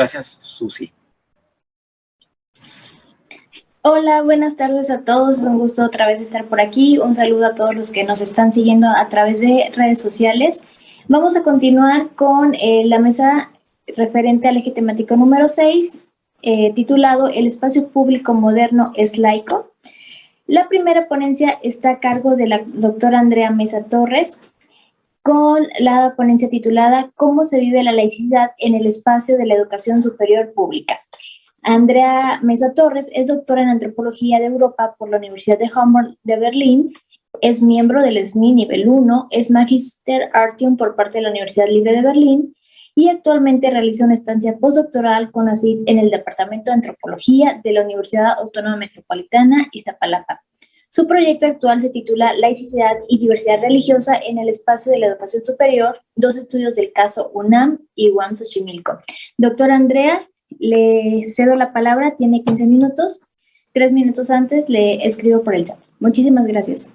Gracias, Susi. Hola, buenas tardes a todos. Es un gusto otra vez estar por aquí. Un saludo a todos los que nos están siguiendo a través de redes sociales. Vamos a continuar con la mesa referente al eje temático número 6, titulado El espacio público moderno es laico. La primera ponencia está a cargo de la doctora Andrea Mesa Torres, con la ponencia titulada ¿Cómo se vive la laicidad en el espacio de la educación superior pública? Andrea Mesa Torres es doctora en Antropología de Europa por la Universidad de Humboldt de Berlín, es miembro del SNI nivel 1, es Magister Artium por parte de la Universidad Libre de Berlín y actualmente realiza una estancia postdoctoral con ACID en el Departamento de Antropología de la Universidad Autónoma Metropolitana Iztapalapa. Su proyecto actual se titula Laicidad y diversidad religiosa en el espacio de la educación superior, dos estudios del caso UNAM y UAM Xochimilco. Doctora Andrea, le cedo la palabra, tiene 15 minutos. 3 minutos antes le escribo por el chat. Muchísimas gracias.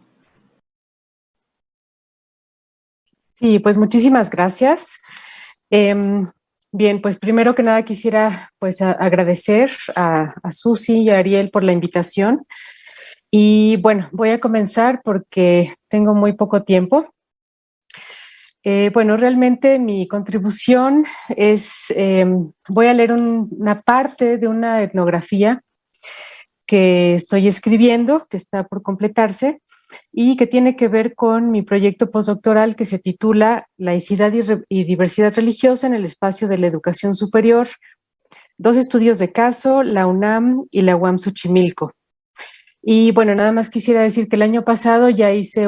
Sí, pues muchísimas gracias. Bien, pues primero que nada quisiera pues agradecer a Susi y a Ariel por la invitación. Y bueno, voy a comenzar porque tengo muy poco tiempo. Bueno, realmente mi contribución es, voy a leer una parte de una etnografía que estoy escribiendo, que está por completarse, y que tiene que ver con mi proyecto postdoctoral que se titula Laicidad y diversidad religiosa en el espacio de la educación superior, dos estudios de caso, la UNAM y la UAM Xochimilco. Y bueno, nada más quisiera decir que el año pasado ya hice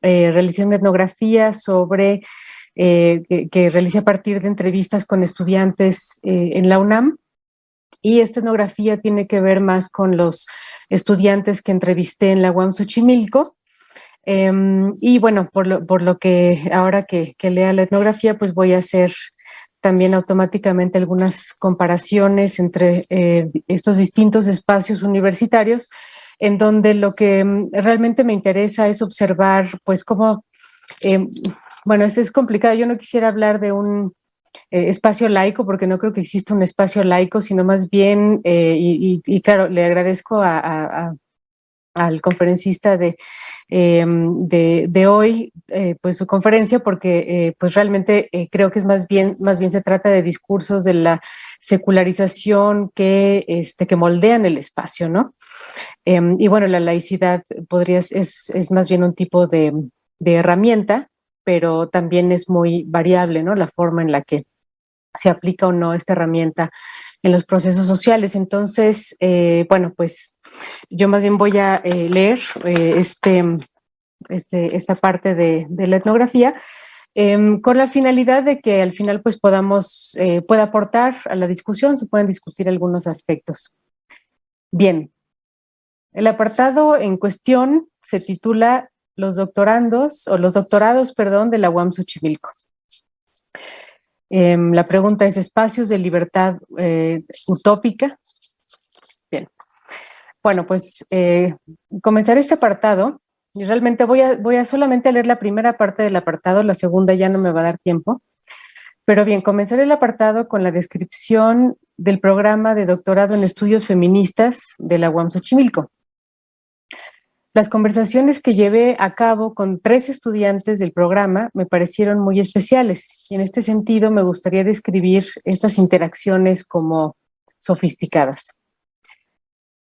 realicé una etnografía sobre, que realicé a partir de entrevistas con estudiantes en la UNAM, y esta etnografía tiene que ver más con los estudiantes que entrevisté en la UAM Xochimilco. Y bueno, por lo que ahora que lea la etnografía, pues voy a hacer también automáticamente algunas comparaciones entre estos distintos espacios universitarios, en donde lo que realmente me interesa es observar, pues, cómo, bueno, esto es complicado. Yo no quisiera hablar de un espacio laico, porque no creo que exista un espacio laico, sino más bien, y claro, le agradezco al conferencista de hoy, pues su conferencia, porque pues realmente creo que es más bien se trata de discursos de la secularización que moldean el espacio, ¿no? Y bueno, la laicidad es más bien un tipo de herramienta, pero también es muy variable, ¿no? La forma en la que se aplica o no esta herramienta en los procesos sociales. Entonces, bueno, pues yo más bien voy a leer esta parte de la etnografía, con la finalidad de que al final pues pueda aportar a la discusión, se pueden discutir algunos aspectos. Bien, el apartado en cuestión se titula los doctorados, perdón, de la UAM Xochimilco. La pregunta es: ¿espacios de libertad utópica? Bien. Bueno, pues comenzar este apartado, y realmente voy a solamente leer la primera parte del apartado, la segunda ya no me va a dar tiempo. Pero bien, comenzaré el apartado con la descripción del programa de doctorado en estudios feministas de la UAM Xochimilco. Las conversaciones que llevé a cabo con 3 estudiantes del programa me parecieron muy especiales, y en este sentido me gustaría describir estas interacciones como sofisticadas.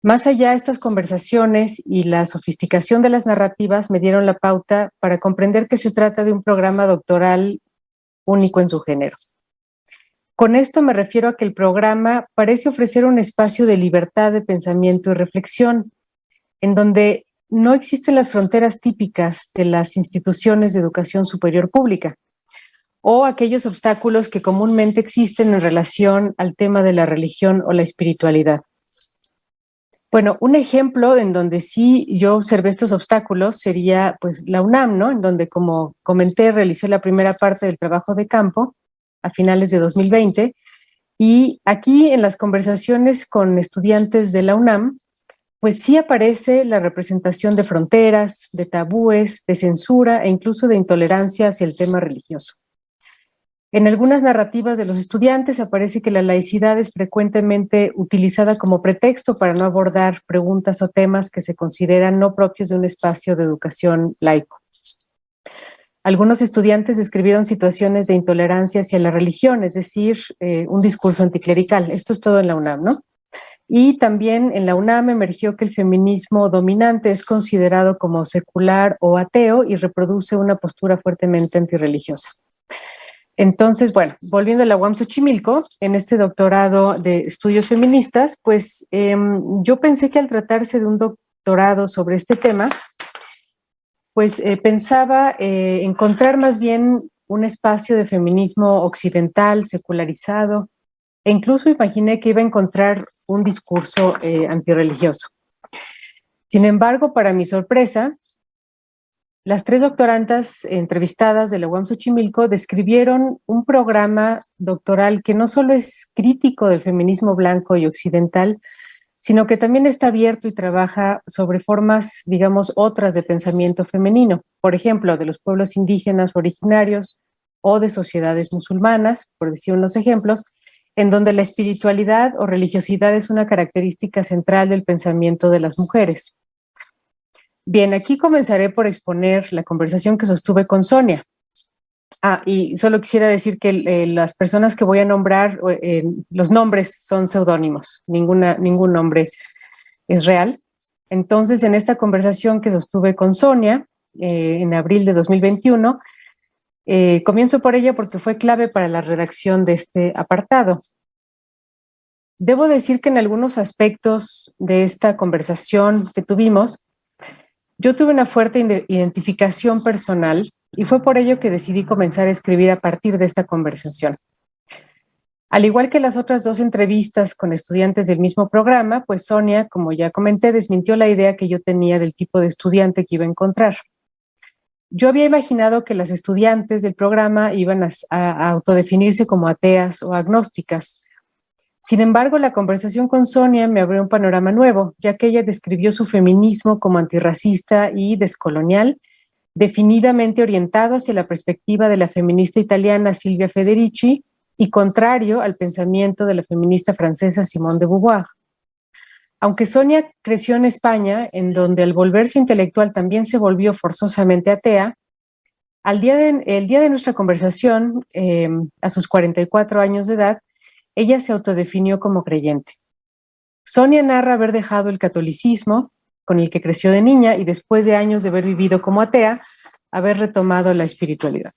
Más allá, estas conversaciones y la sofisticación de las narrativas me dieron la pauta para comprender que se trata de un programa doctoral único en su género. Con esto me refiero a que el programa parece ofrecer un espacio de libertad de pensamiento y reflexión, en donde no existen las fronteras típicas de las instituciones de educación superior pública o aquellos obstáculos que comúnmente existen en relación al tema de la religión o la espiritualidad. Bueno, un ejemplo en donde sí yo observé estos obstáculos sería pues la UNAM, ¿no? En donde, como comenté, realicé la primera parte del trabajo de campo a finales de 2020, y aquí en las conversaciones con estudiantes de la UNAM, pues sí aparece la representación de fronteras, de tabúes, de censura e incluso de intolerancia hacia el tema religioso. En algunas narrativas de los estudiantes aparece que la laicidad es frecuentemente utilizada como pretexto para no abordar preguntas o temas que se consideran no propios de un espacio de educación laico. Algunos estudiantes describieron situaciones de intolerancia hacia la religión, es decir, un discurso anticlerical. Esto es todo en la UNAM, ¿no? Y también en la UNAM emergió que el feminismo dominante es considerado como secular o ateo y reproduce una postura fuertemente antirreligiosa. Entonces, bueno, volviendo a la UAM Xochimilco, en este doctorado de estudios feministas, pues yo pensé que al tratarse de un doctorado sobre este tema, pues pensaba encontrar más bien un espacio de feminismo occidental, secularizado, e incluso imaginé que iba a encontrar un discurso antirreligioso. Sin embargo, para mi sorpresa, las 3 doctorandas entrevistadas de la UAM Xochimilco describieron un programa doctoral que no solo es crítico del feminismo blanco y occidental, sino que también está abierto y trabaja sobre formas, digamos, otras de pensamiento femenino, por ejemplo, de los pueblos indígenas originarios o de sociedades musulmanas, por decir unos ejemplos, en donde la espiritualidad o religiosidad es una característica central del pensamiento de las mujeres. Bien, aquí comenzaré por exponer la conversación que sostuve con Sonia. Y solo quisiera decir que las personas que voy a nombrar, los nombres son seudónimos, ningún nombre es real. Entonces, en esta conversación que sostuve con Sonia, en abril de 2021, comienzo por ella porque fue clave para la redacción de este apartado. Debo decir que en algunos aspectos de esta conversación que tuvimos, yo tuve una fuerte identificación personal y fue por ello que decidí comenzar a escribir a partir de esta conversación. Al igual que las otras 2 entrevistas con estudiantes del mismo programa, pues Sonia, como ya comenté, desmintió la idea que yo tenía del tipo de estudiante que iba a encontrar. Yo había imaginado que las estudiantes del programa iban a autodefinirse como ateas o agnósticas. Sin embargo, la conversación con Sonia me abrió un panorama nuevo, ya que ella describió su feminismo como antirracista y descolonial, definidamente orientado hacia la perspectiva de la feminista italiana Silvia Federici y contrario al pensamiento de la feminista francesa Simone de Beauvoir. Aunque Sonia creció en España, en donde al volverse intelectual también se volvió forzosamente atea, el día de nuestra conversación, a sus 44 años de edad, ella se autodefinió como creyente. Sonia narra haber dejado el catolicismo, con el que creció de niña, y después de años de haber vivido como atea, haber retomado la espiritualidad.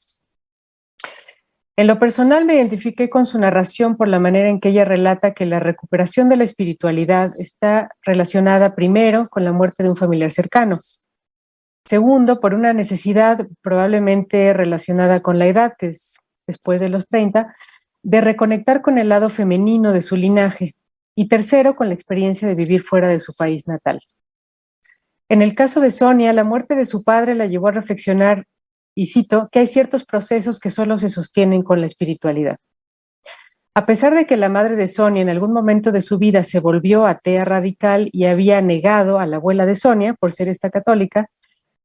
En lo personal me identifiqué con su narración por la manera en que ella relata que la recuperación de la espiritualidad está relacionada primero con la muerte de un familiar cercano. Segundo, por una necesidad probablemente relacionada con la edad, que es después de los 30, de reconectar con el lado femenino de su linaje, y tercero, con la experiencia de vivir fuera de su país natal. En el caso de Sonia, la muerte de su padre la llevó a reflexionar, y cito, que hay ciertos procesos que solo se sostienen con la espiritualidad. A pesar de que la madre de Sonia en algún momento de su vida se volvió atea radical y había negado a la abuela de Sonia por ser esta católica,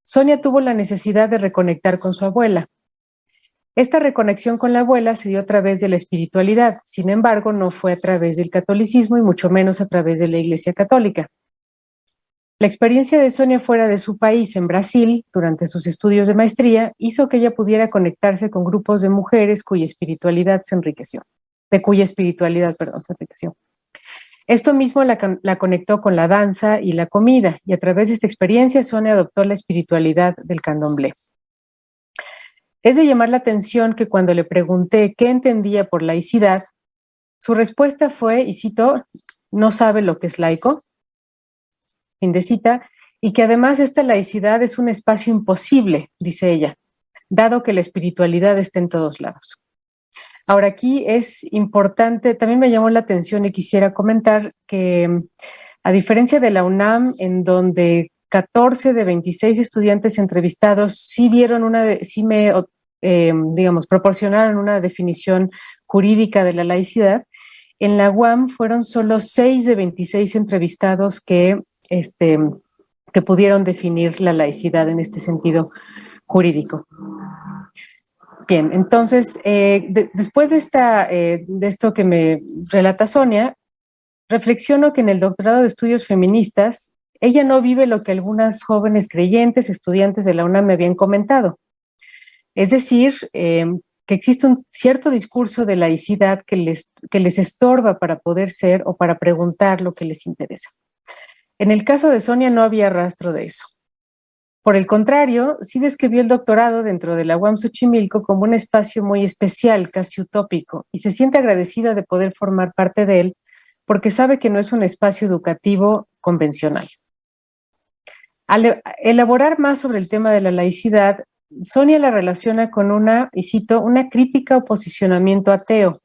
Sonia tuvo la necesidad de reconectar con su abuela. Esta reconexión con la abuela se dio a través de la espiritualidad, sin embargo, no fue a través del catolicismo y mucho menos a través de la Iglesia Católica. La experiencia de Sonia fuera de su país, en Brasil, durante sus estudios de maestría, hizo que ella pudiera conectarse con grupos de mujeres cuya espiritualidad se enriqueció. Esto mismo la conectó con la danza y la comida, y a través de esta experiencia Sonia adoptó la espiritualidad del candomblé. Es de llamar la atención que cuando le pregunté qué entendía por laicidad, su respuesta fue, y cito, no sabe lo que es laico, fin de cita, y que además esta laicidad es un espacio imposible, dice ella, dado que la espiritualidad está en todos lados. Ahora aquí es importante, también me llamó la atención y quisiera comentar que a diferencia de la UNAM, en donde 14 de 26 estudiantes entrevistados sí proporcionaron una definición jurídica de la laicidad, en la UAM fueron solo 6 de 26 entrevistados que pudieron definir la laicidad en este sentido jurídico. Bien, entonces, después de esto que me relata Sonia, reflexiono que en el doctorado de estudios feministas, ella no vive lo que algunas jóvenes creyentes, estudiantes de la UNAM me habían comentado. Es decir, que existe un cierto discurso de laicidad que les estorba para poder ser o para preguntar lo que les interesa. En el caso de Sonia no había rastro de eso. Por el contrario, sí describió el doctorado dentro de la UAM Xochimilco como un espacio muy especial, casi utópico, y se siente agradecida de poder formar parte de él porque sabe que no es un espacio educativo convencional. Al elaborar más sobre el tema de la laicidad, Sonia la relaciona con una, y cito, una crítica o posicionamiento ateo,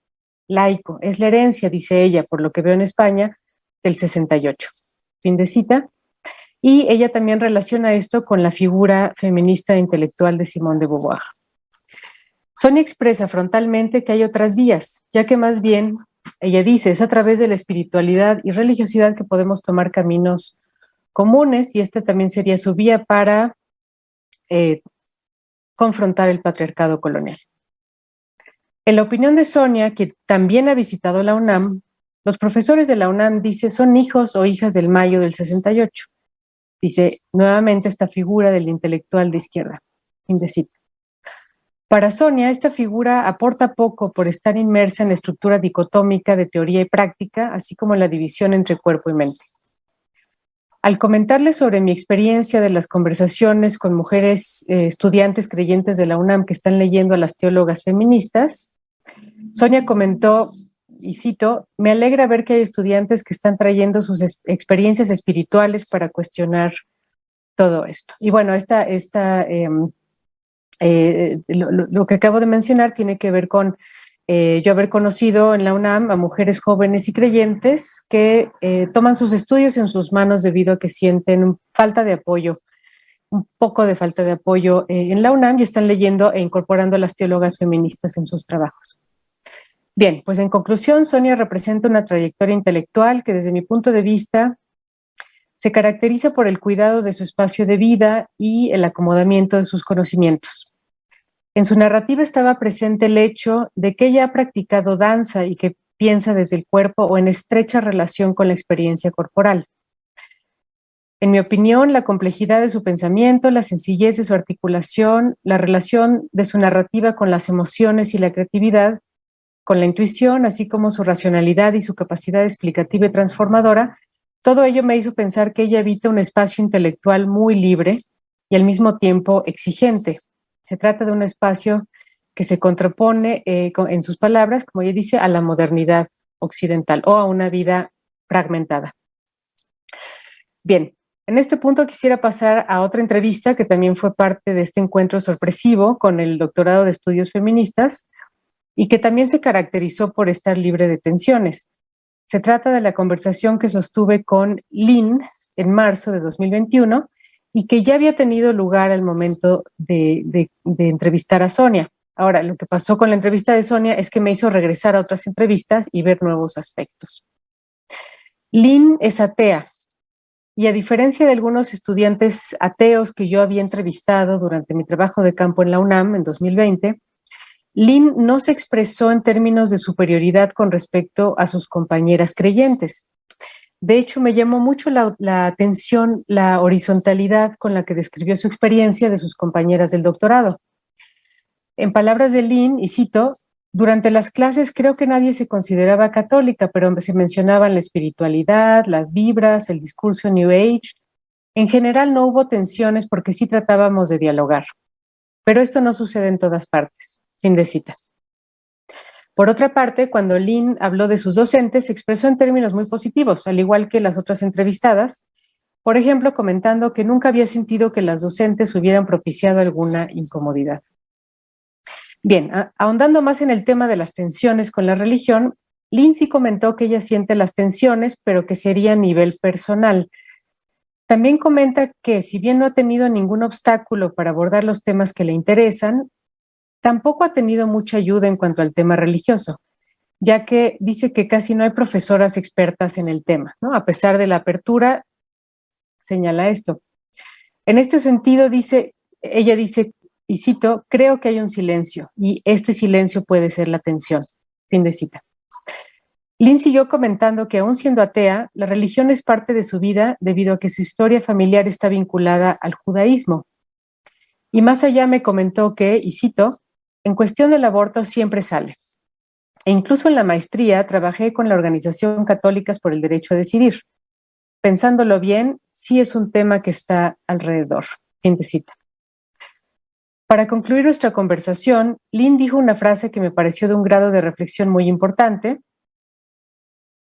laico. Es la herencia, dice ella, por lo que veo en España, del 68. Fin de cita. Y ella también relaciona esto con la figura feminista e intelectual de Simone de Beauvoir. Sonia expresa frontalmente que hay otras vías, ya que más bien, ella dice, es a través de la espiritualidad y religiosidad que podemos tomar caminos comunes, y esta también sería su vía para confrontar el patriarcado colonial. En la opinión de Sonia, que también ha visitado la UNAM, los profesores de la UNAM, dice, son hijos o hijas del Mayo del 68. Dice nuevamente esta figura del intelectual de izquierda. Fin de cita. Para Sonia, esta figura aporta poco por estar inmersa en la estructura dicotómica de teoría y práctica, así como en la división entre cuerpo y mente. Al comentarle sobre mi experiencia de las conversaciones con mujeres estudiantes creyentes de la UNAM que están leyendo a las teólogas feministas, Sonia comentó, y cito, me alegra ver que hay estudiantes que están trayendo sus experiencias espirituales para cuestionar todo esto. Y bueno, lo que acabo de mencionar tiene que ver con yo haber conocido en la UNAM a mujeres jóvenes y creyentes que toman sus estudios en sus manos debido a que sienten falta de apoyo, un poco de falta de apoyo en la UNAM, y están leyendo e incorporando a las teólogas feministas en sus trabajos. Bien, pues en conclusión, Sonia representa una trayectoria intelectual que desde mi punto de vista se caracteriza por el cuidado de su espacio de vida y el acomodamiento de sus conocimientos. En su narrativa estaba presente el hecho de que ella ha practicado danza y que piensa desde el cuerpo o en estrecha relación con la experiencia corporal. En mi opinión, la complejidad de su pensamiento, la sencillez de su articulación, la relación de su narrativa con las emociones y la creatividad, con la intuición, así como su racionalidad y su capacidad explicativa y transformadora, todo ello me hizo pensar que ella habita un espacio intelectual muy libre y al mismo tiempo exigente. Se trata de un espacio que se contrapone, en sus palabras, como ella dice, a la modernidad occidental o a una vida fragmentada. Bien, en este punto quisiera pasar a otra entrevista que también fue parte de este encuentro sorpresivo con el doctorado de estudios feministas y que también se caracterizó por estar libre de tensiones. Se trata de la conversación que sostuve con Lynn en marzo de 2021 y que ya había tenido lugar al momento de entrevistar a Sonia. Ahora, lo que pasó con la entrevista de Sonia es que me hizo regresar a otras entrevistas y ver nuevos aspectos. Lynn es atea y, a diferencia de algunos estudiantes ateos que yo había entrevistado durante mi trabajo de campo en la UNAM en 2020, Lynn no se expresó en términos de superioridad con respecto a sus compañeras creyentes. De hecho, me llamó mucho la atención la horizontalidad con la que describió su experiencia de sus compañeras del doctorado. En palabras de Lynn, y cito, durante las clases creo que nadie se consideraba católica, pero se mencionaban la espiritualidad, las vibras, el discurso New Age. En general no hubo tensiones porque sí tratábamos de dialogar, pero esto no sucede en todas partes. Fin de cita. Por otra parte, cuando Lynn habló de sus docentes, se expresó en términos muy positivos, al igual que las otras entrevistadas, por ejemplo, comentando que nunca había sentido que las docentes hubieran propiciado alguna incomodidad. Bien, ahondando más en el tema de las tensiones con la religión, Lynn sí comentó que ella siente las tensiones, pero que sería a nivel personal. También comenta que, si bien no ha tenido ningún obstáculo para abordar los temas que le interesan, tampoco ha tenido mucha ayuda en cuanto al tema religioso, ya que dice que casi no hay profesoras expertas en el tema, ¿no? A pesar de la apertura, señala esto. En este sentido, ella dice, y cito, creo que hay un silencio y este silencio puede ser la tensión. Fin de cita. Lynn siguió comentando que aún siendo atea, la religión es parte de su vida debido a que su historia familiar está vinculada al judaísmo. Y más allá me comentó que, y cito, en cuestión del aborto siempre sale. E incluso en la maestría trabajé con la Organización Católicas por el Derecho a Decidir. Pensándolo bien, sí es un tema que está alrededor. Fin de cita. Para concluir nuestra conversación, Lynn dijo una frase que me pareció de un grado de reflexión muy importante,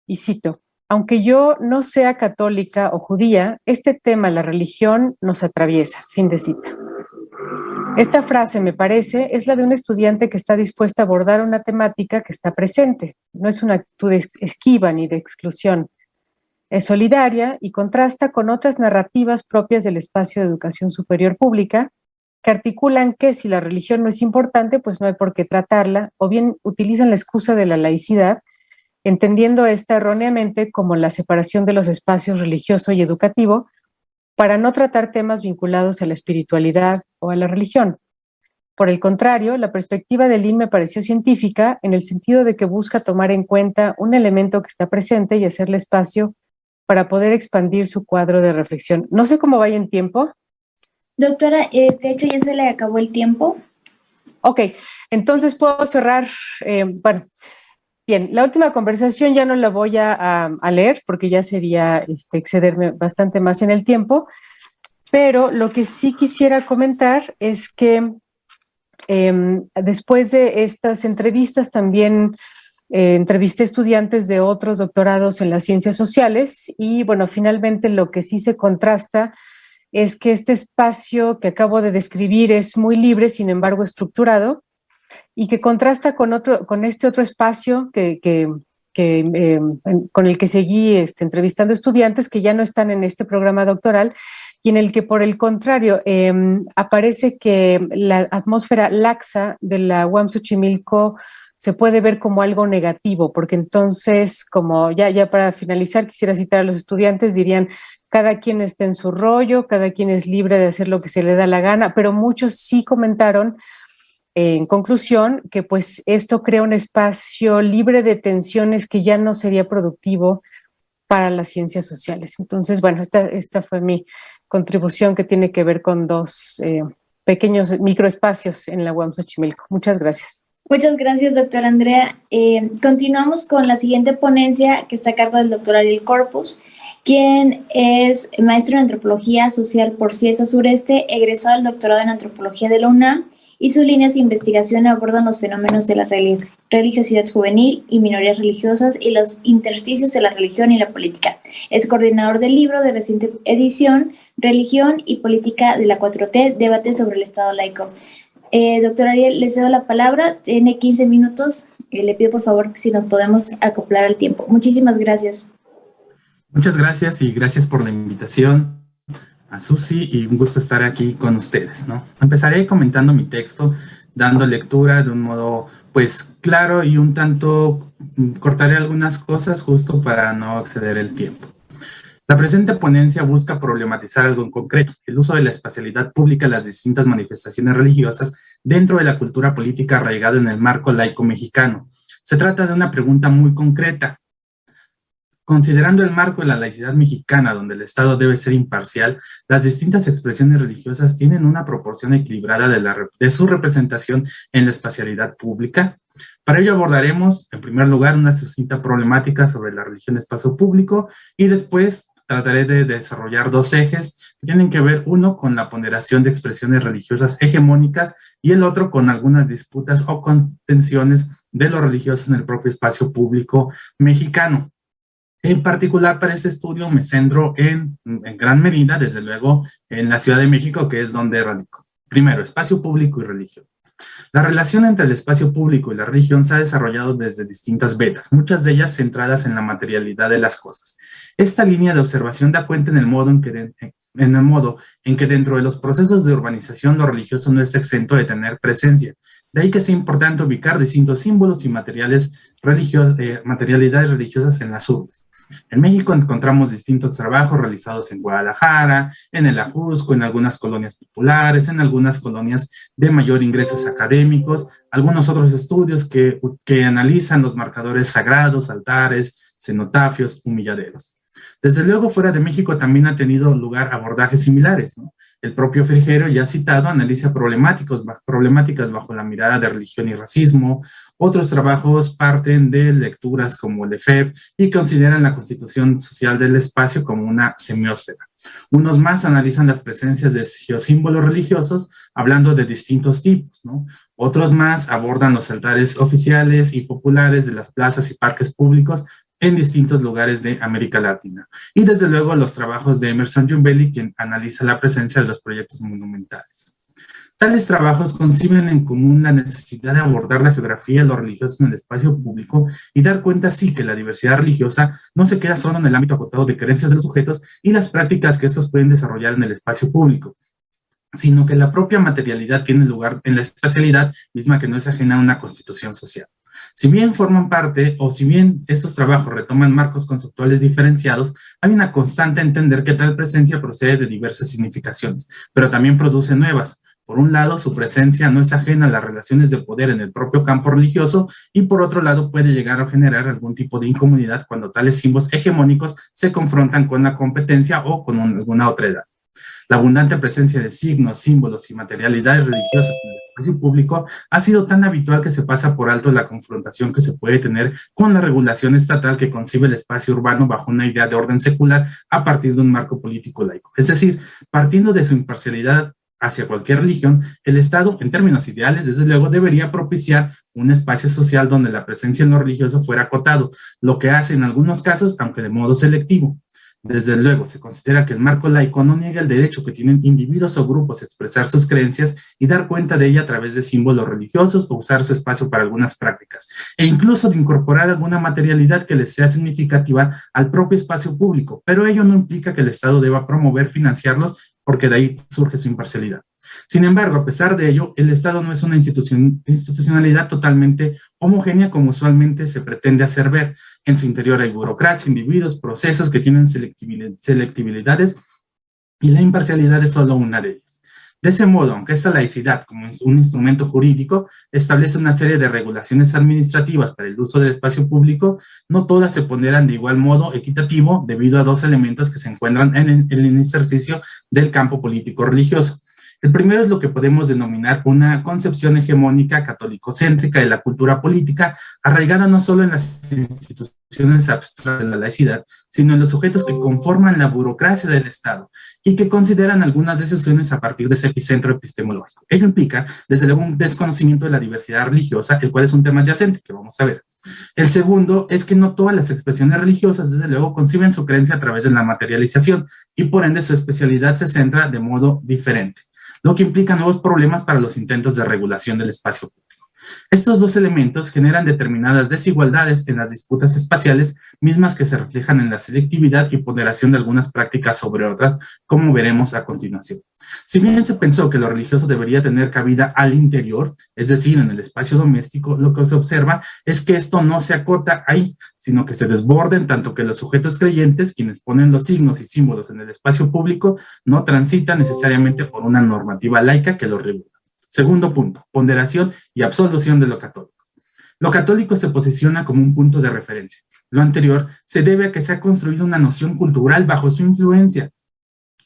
y cito, aunque yo no sea católica o judía, este tema, la religión, nos atraviesa. Fin de cita. Esta frase, me parece, es la de un estudiante que está dispuesto a abordar una temática que está presente. No es una actitud esquiva ni de exclusión. Es solidaria y contrasta con otras narrativas propias del espacio de educación superior pública que articulan que si la religión no es importante, pues no hay por qué tratarla, o bien utilizan la excusa de la laicidad, entendiendo esta erróneamente como la separación de los espacios religioso y educativo para no tratar temas vinculados a la espiritualidad o a la religión. Por el contrario, la perspectiva de Lynn me pareció científica en el sentido de que busca tomar en cuenta un elemento que está presente y hacerle espacio para poder expandir su cuadro de reflexión. No sé cómo vaya en tiempo. Doctora, de hecho ya se le acabó el tiempo. Ok, entonces puedo cerrar, bueno, bien, la última conversación ya no la voy a leer porque ya sería excederme bastante más en el tiempo, pero lo que sí quisiera comentar es que después de estas entrevistas también entrevisté estudiantes de otros doctorados en las ciencias sociales y bueno, finalmente lo que sí se contrasta es que este espacio que acabo de describir es muy libre, sin embargo estructurado, y que contrasta con este otro espacio con el que seguí entrevistando estudiantes que ya no están en este programa doctoral y en el que, por el contrario, aparece que la atmósfera laxa de la UAM Xochimilco se puede ver como algo negativo, porque entonces, como ya para finalizar, quisiera citar a los estudiantes, dirían, cada quien está en su rollo, cada quien es libre de hacer lo que se le da la gana, pero muchos sí comentaron, en conclusión, que pues esto crea un espacio libre de tensiones que ya no sería productivo para las ciencias sociales. Entonces, bueno, esta fue mi contribución que tiene que ver con dos pequeños microespacios en la UAM Xochimilco. Muchas gracias. Muchas gracias, doctora Andrea. Continuamos con la siguiente ponencia que está a cargo del doctor Ariel Corpus, quien es maestro en Antropología Social por CIESA Sureste, egresado del doctorado en Antropología de la UNAM, y sus líneas de investigación abordan los fenómenos de la religiosidad juvenil y minorías religiosas y los intersticios de la religión y la política. Es coordinador del libro de reciente edición, Religión y Política de la 4T, Debate sobre el Estado laico. Doctor Ariel, le cedo la palabra, tiene 15 minutos, le pido por favor si nos podemos acoplar al tiempo. Muchísimas gracias. Muchas gracias y gracias por la invitación a Susi y un gusto estar aquí con ustedes, ¿no? Empezaré comentando mi texto, dando lectura de un modo pues claro y un tanto cortaré algunas cosas justo para no exceder el tiempo. La presente ponencia busca problematizar algo en concreto, el uso de la espacialidad pública en las distintas manifestaciones religiosas dentro de la cultura política arraigada en el marco laico mexicano. Se trata de una pregunta muy concreta. Considerando el marco de la laicidad mexicana, donde el Estado debe ser imparcial, las distintas expresiones religiosas tienen una proporción equilibrada de su representación en la espacialidad pública. Para ello abordaremos, en primer lugar, una sucinta problemática sobre la religión de espacio público y después trataré de desarrollar dos ejes que tienen que ver, uno, con la ponderación de expresiones religiosas hegemónicas y el otro con algunas disputas o contenciones de lo religioso en el propio espacio público mexicano. En particular, para este estudio me centro en gran medida, desde luego, en la Ciudad de México, que es donde radico. Primero, espacio público y religión. La relación entre el espacio público y la religión se ha desarrollado desde distintas vetas, muchas de ellas centradas en la materialidad de las cosas. Esta línea de observación da cuenta en el modo en que dentro de los procesos de urbanización lo religioso no está exento de tener presencia. De ahí que sea importante ubicar distintos símbolos y materialidades religiosas en las urbes. En México encontramos distintos trabajos realizados en Guadalajara, en el Ajusco, en algunas colonias populares, en algunas colonias de mayor ingresos académicos, algunos otros estudios que analizan los marcadores sagrados, altares, cenotafios, humilladeros. Desde luego, fuera de México también ha tenido lugar abordajes similares, ¿no? El propio Frigerio, ya citado, analiza problemáticas bajo la mirada de religión y racismo. Otros trabajos parten de lecturas como Lefebvre y consideran la constitución social del espacio como una semiósfera. Unos más analizan las presencias de geosímbolos religiosos, hablando de distintos tipos, ¿no? Otros más abordan los altares oficiales y populares de las plazas y parques públicos en distintos lugares de América Latina. Y desde luego los trabajos de Emerson Jumbelli, quien analiza la presencia de los proyectos monumentales. Tales trabajos conciben en común la necesidad de abordar la geografía de los religiosos en el espacio público y dar cuenta así que la diversidad religiosa no se queda solo en el ámbito acotado de creencias de los sujetos y las prácticas que estos pueden desarrollar en el espacio público, sino que la propia materialidad tiene lugar en la espacialidad misma que no es ajena a una constitución social. Si bien forman parte, o si bien estos trabajos retoman marcos conceptuales diferenciados, hay una constante a entender que tal presencia procede de diversas significaciones, pero también produce nuevas. Por un lado, su presencia no es ajena a las relaciones de poder en el propio campo religioso, y por otro lado puede llegar a generar algún tipo de incomodidad cuando tales símbolos hegemónicos se confrontan con la competencia o con alguna otra edad. La abundante presencia de signos, símbolos y materialidades religiosas en el espacio público ha sido tan habitual que se pasa por alto la confrontación que se puede tener con la regulación estatal que concibe el espacio urbano bajo una idea de orden secular a partir de un marco político laico. Es decir, partiendo de su imparcialidad hacia cualquier religión, el Estado, en términos ideales, desde luego, debería propiciar un espacio social donde la presencia en lo religioso fuera acotado, lo que hace en algunos casos, aunque de modo selectivo. Desde luego, se considera que el marco laico no niega el derecho que tienen individuos o grupos a expresar sus creencias y dar cuenta de ella a través de símbolos religiosos o usar su espacio para algunas prácticas, e incluso de incorporar alguna materialidad que les sea significativa al propio espacio público, pero ello no implica que el Estado deba promover, financiarlos, porque de ahí surge su imparcialidad. Sin embargo, a pesar de ello, el Estado no es una institucionalidad totalmente homogénea como usualmente se pretende hacer ver. En su interior hay burocracia, individuos, procesos que tienen selectividades y la imparcialidad es solo una de ellas. De ese modo, aunque esta laicidad como un instrumento jurídico establece una serie de regulaciones administrativas para el uso del espacio público, no todas se ponderan de igual modo equitativo debido a dos elementos que se encuentran en el ejercicio del campo político religioso. El primero es lo que podemos denominar una concepción hegemónica católico-céntrica de la cultura política, arraigada no solo en las instituciones abstractas de la laicidad, sino en los sujetos que conforman la burocracia del Estado y que consideran algunas decisiones a partir de ese epicentro epistemológico. Ello implica, desde luego, un desconocimiento de la diversidad religiosa, el cual es un tema adyacente que vamos a ver. El segundo es que no todas las expresiones religiosas, desde luego, conciben su creencia a través de la materialización y por ende su especialidad se centra de modo diferente, lo que implica nuevos problemas para los intentos de regulación del espacio público. Estos dos elementos generan determinadas desigualdades en las disputas espaciales, mismas que se reflejan en la selectividad y ponderación de algunas prácticas sobre otras, como veremos a continuación. Si bien se pensó que lo religioso debería tener cabida al interior, es decir, en el espacio doméstico, lo que se observa es que esto no se acota ahí, sino que se desborda en tanto que los sujetos creyentes, quienes ponen los signos y símbolos en el espacio público, no transitan necesariamente por una normativa laica que los regula. Segundo punto, ponderación y absolución de lo católico. Lo católico se posiciona como un punto de referencia. Lo anterior se debe a que se ha construido una noción cultural bajo su influencia,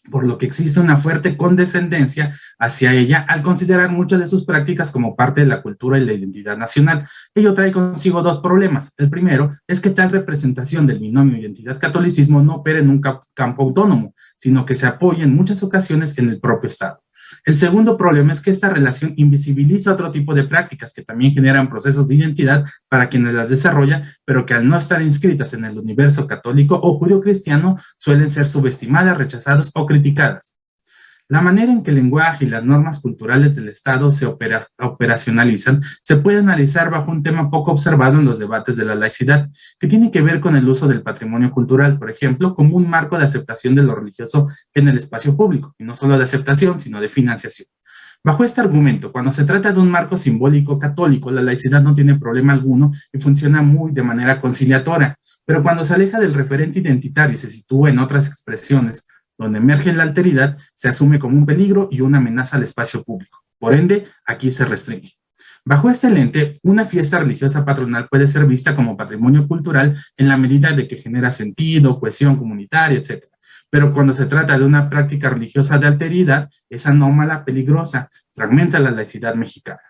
por lo que existe una fuerte condescendencia hacia ella al considerar muchas de sus prácticas como parte de la cultura y la identidad nacional. Ello trae consigo dos problemas. El primero es que tal representación del binomio identidad-catolicismo no opera en un campo autónomo, sino que se apoya en muchas ocasiones en el propio Estado. El segundo problema es que esta relación invisibiliza otro tipo de prácticas que también generan procesos de identidad para quienes las desarrollan, pero que al no estar inscritas en el universo católico o judio-cristiano suelen ser subestimadas, rechazadas o criticadas. La manera en que el lenguaje y las normas culturales del Estado se operacionalizan se puede analizar bajo un tema poco observado en los debates de la laicidad, que tiene que ver con el uso del patrimonio cultural, por ejemplo, como un marco de aceptación de lo religioso en el espacio público, y no solo de aceptación, sino de financiación. Bajo este argumento, cuando se trata de un marco simbólico católico, la laicidad no tiene problema alguno y funciona muy de manera conciliatoria, pero cuando se aleja del referente identitario y se sitúa en otras expresiones donde emerge la alteridad, se asume como un peligro y una amenaza al espacio público. Por ende, aquí se restringe. Bajo este lente, una fiesta religiosa patronal puede ser vista como patrimonio cultural en la medida de que genera sentido, cohesión comunitaria, etc. Pero cuando se trata de una práctica religiosa de alteridad, es anómala, peligrosa, fragmenta la laicidad mexicana.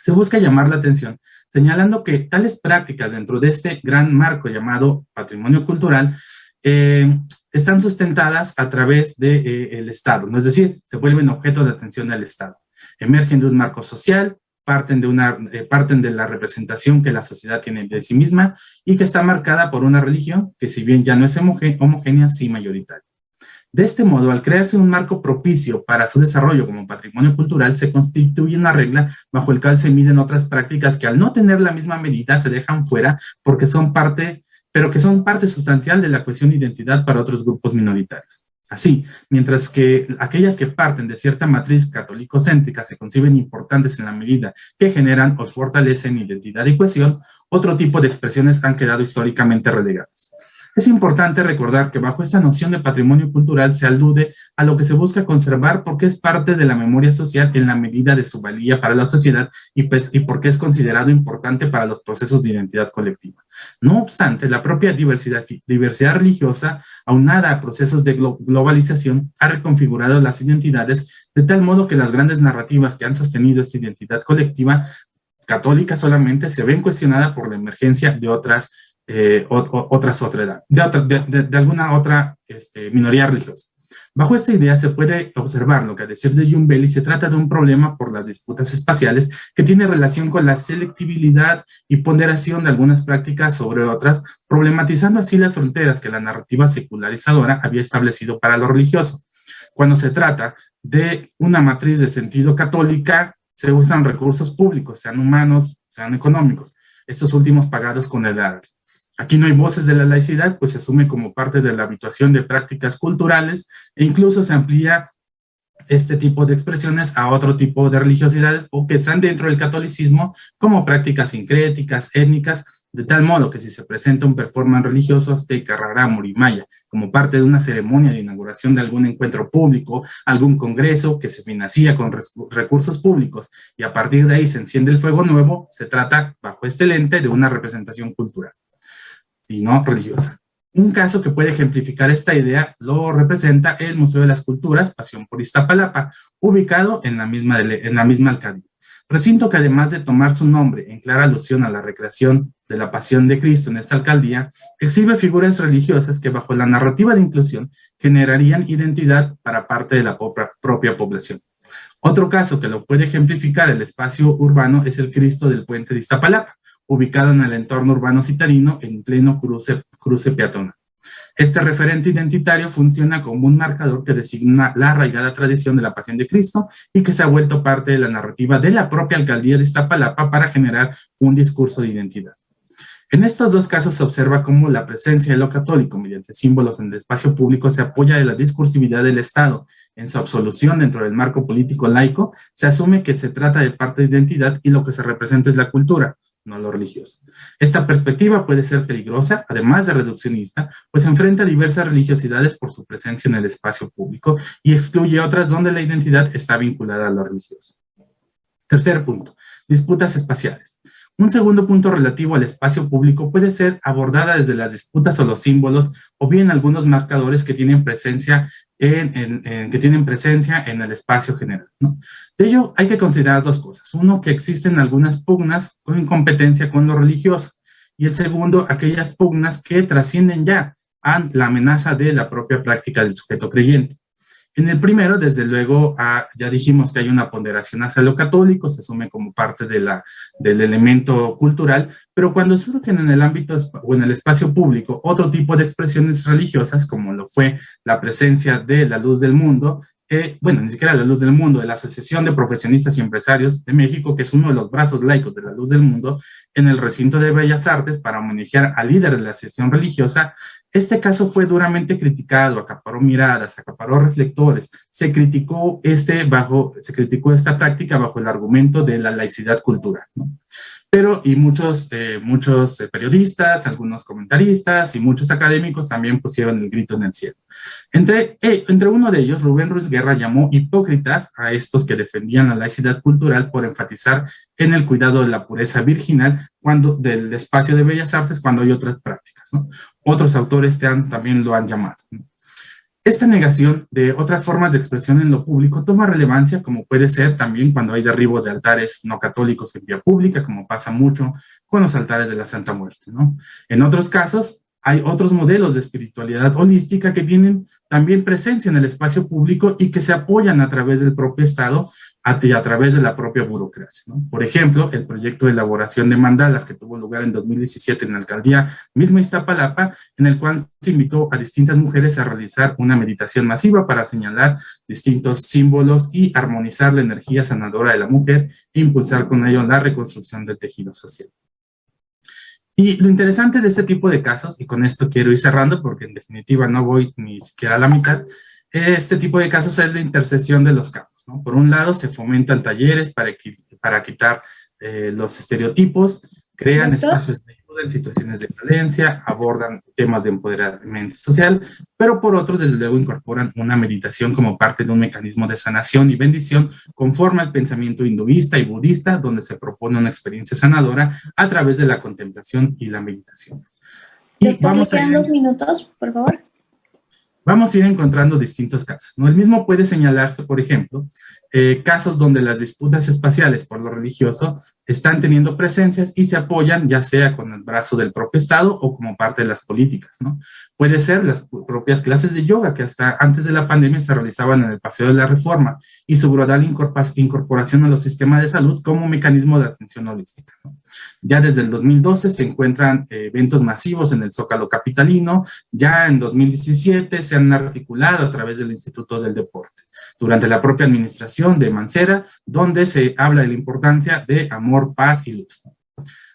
Se busca llamar la atención señalando que tales prácticas dentro de este gran marco llamado patrimonio cultural están sustentadas a través del Estado, ¿no? Es decir, se vuelven objeto de atención del Estado. Emergen de un marco social, parten de la representación que la sociedad tiene de sí misma y que está marcada por una religión que, si bien ya no es homogénea, sí mayoritaria. De este modo, al crearse un marco propicio para su desarrollo como patrimonio cultural, se constituye una regla bajo el cual se miden otras prácticas que, al no tener la misma medida, se dejan fuera porque son parte sustancial de la cohesión de identidad para otros grupos minoritarios. Así, mientras que aquellas que parten de cierta matriz católico-céntrica se conciben importantes en la medida que generan o fortalecen identidad y cohesión, otro tipo de expresiones han quedado históricamente relegadas. Es importante recordar que bajo esta noción de patrimonio cultural se alude a lo que se busca conservar porque es parte de la memoria social en la medida de su valía para la sociedad y porque es considerado importante para los procesos de identidad colectiva. No obstante, la propia diversidad religiosa, aunada a procesos de globalización, ha reconfigurado las identidades de tal modo que las grandes narrativas que han sostenido esta identidad colectiva católica solamente se ven cuestionadas por la emergencia de alguna otra minoría religiosa. Bajo esta idea se puede observar lo que, a decir de Jumbelli, se trata de un problema por las disputas espaciales que tiene relación con la selectividad y ponderación de algunas prácticas sobre otras, problematizando así las fronteras que la narrativa secularizadora había establecido para lo religioso. Cuando se trata de una matriz de sentido católica, se usan recursos públicos, sean humanos, sean económicos, estos últimos pagados con el erario. Aquí no hay voces de la laicidad, pues se asume como parte de la habituación de prácticas culturales e incluso se amplía este tipo de expresiones a otro tipo de religiosidades o que están dentro del catolicismo como prácticas sincréticas, étnicas, de tal modo que si se presenta un performance religioso azteca, rarámuri, maya, como parte de una ceremonia de inauguración de algún encuentro público, algún congreso que se financia con recursos públicos y a partir de ahí se enciende el fuego nuevo, se trata bajo este lente de una representación cultural y no religiosa. Un caso que puede ejemplificar esta idea lo representa el Museo de las Culturas, Pasión por Iztapalapa, ubicado en la misma alcaldía. Recinto que, además de tomar su nombre en clara alusión a la recreación de la Pasión de Cristo en esta alcaldía, exhibe figuras religiosas que, bajo la narrativa de inclusión, generarían identidad para parte de la propia población. Otro caso que lo puede ejemplificar el espacio urbano es el Cristo del Puente de Iztapalapa, ubicado en el entorno urbano citadino en pleno cruce peatonal. Este referente identitario funciona como un marcador que designa la arraigada tradición de la Pasión de Cristo y que se ha vuelto parte de la narrativa de la propia alcaldía de Iztapalapa para generar un discurso de identidad. En estos dos casos se observa cómo la presencia de lo católico mediante símbolos en el espacio público se apoya de la discursividad del Estado. En su absolución dentro del marco político laico, se asume que se trata de parte de identidad y lo que se representa es la cultura, no lo religioso. Esta perspectiva puede ser peligrosa, además de reduccionista, pues enfrenta diversas religiosidades por su presencia en el espacio público y excluye otras donde la identidad está vinculada a lo religioso. Tercer punto, disputas espaciales. Un segundo punto relativo al espacio público puede ser abordada desde las disputas o los símbolos o bien algunos marcadores que tienen presencia en el espacio general, ¿no? De ello hay que considerar dos cosas. Uno, que existen algunas pugnas con competencia con lo religioso y el segundo, aquellas pugnas que trascienden ya a la amenaza de la propia práctica del sujeto creyente. En el primero, desde luego, ya dijimos que hay una ponderación hacia lo católico, se asume como parte del elemento cultural, pero cuando surgen en el ámbito o en el espacio público otro tipo de expresiones religiosas, como lo fue la presencia de la Luz del Mundo, bueno, ni siquiera la Luz del Mundo, de la Asociación de Profesionistas y Empresarios de México, que es uno de los brazos laicos de la Luz del Mundo, en el recinto de Bellas Artes para homenajear al líder de la asociación religiosa. Este caso fue duramente criticado, acaparó miradas, acaparó reflectores, se criticó esta práctica bajo el argumento de la laicidad cultural, ¿no? Pero, y muchos periodistas, algunos comentaristas y muchos académicos también pusieron el grito en el cielo. Entre uno de ellos, Rubén Ruiz Guerra llamó hipócritas a estos que defendían la laicidad cultural por enfatizar en el cuidado de la pureza virginal del espacio de bellas artes cuando hay otras prácticas, ¿no? Otros autores también lo han llamado, ¿no? Esta negación de otras formas de expresión en lo público toma relevancia, como puede ser también cuando hay derribo de altares no católicos en vía pública, como pasa mucho con los altares de la Santa Muerte, ¿no? En otros casos, hay otros modelos de espiritualidad holística que tienen también presencia en el espacio público y que se apoyan a través del propio Estado y a través de la propia burocracia, ¿no? Por ejemplo, el proyecto de elaboración de mandalas que tuvo lugar en 2017 en la alcaldía misma Iztapalapa, en el cual se invitó a distintas mujeres a realizar una meditación masiva para señalar distintos símbolos y armonizar la energía sanadora de la mujer e impulsar con ello la reconstrucción del tejido social. Y lo interesante de este tipo de casos, y con esto quiero ir cerrando porque en definitiva no voy ni siquiera a la mitad, este tipo de casos es la intersección de los campos, ¿no? Por un lado se fomentan talleres para quitar los estereotipos, crean espacios de ayuda en situaciones de violencia, abordan temas de empoderamiento social, pero por otro, desde luego, incorporan una meditación como parte de un mecanismo de sanación y bendición conforme al pensamiento hinduista y budista, donde se propone una experiencia sanadora a través de la contemplación y la meditación. Y doctor, le quedan 2 minutos, por favor. Vamos a ir encontrando distintos casos, ¿no? El mismo puede señalarse, por ejemplo, casos donde las disputas espaciales por lo religioso están teniendo presencias y se apoyan ya sea con el brazo del propio Estado o como parte de las políticas, ¿no? Puede ser las propias clases de yoga que hasta antes de la pandemia se realizaban en el Paseo de la Reforma y su brutal incorporación a los sistemas de salud como mecanismo de atención holística, ¿no? Ya desde el 2012 se encuentran eventos masivos en el Zócalo capitalino, ya en 2017 se han articulado a través del Instituto del Deporte, durante la propia administración de Mancera, donde se habla de la importancia de amor, paz y luz.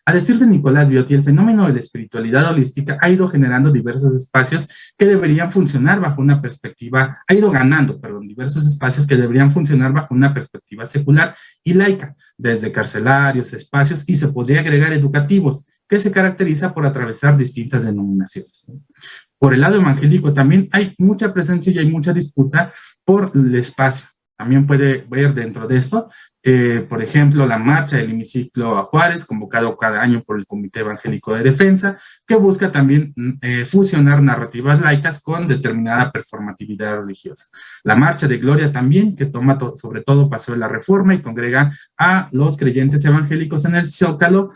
A decir de Nicolás Viotti, el fenómeno de la espiritualidad holística ha ido generando diversos espacios que deberían funcionar bajo una perspectiva, diversos espacios que deberían funcionar bajo una perspectiva secular y laica, desde carcelarios, espacios, y se podría agregar educativos, que se caracteriza por atravesar distintas denominaciones. Por el lado evangélico también hay mucha presencia y hay mucha disputa por el espacio. También puede ver dentro de esto, por ejemplo, la marcha del hemiciclo a Juárez, convocado cada año por el Comité Evangélico de Defensa, que busca también fusionar narrativas laicas con determinada performatividad religiosa. La marcha de Gloria también, que toma sobre todo Paseo de la Reforma y congrega a los creyentes evangélicos en el Zócalo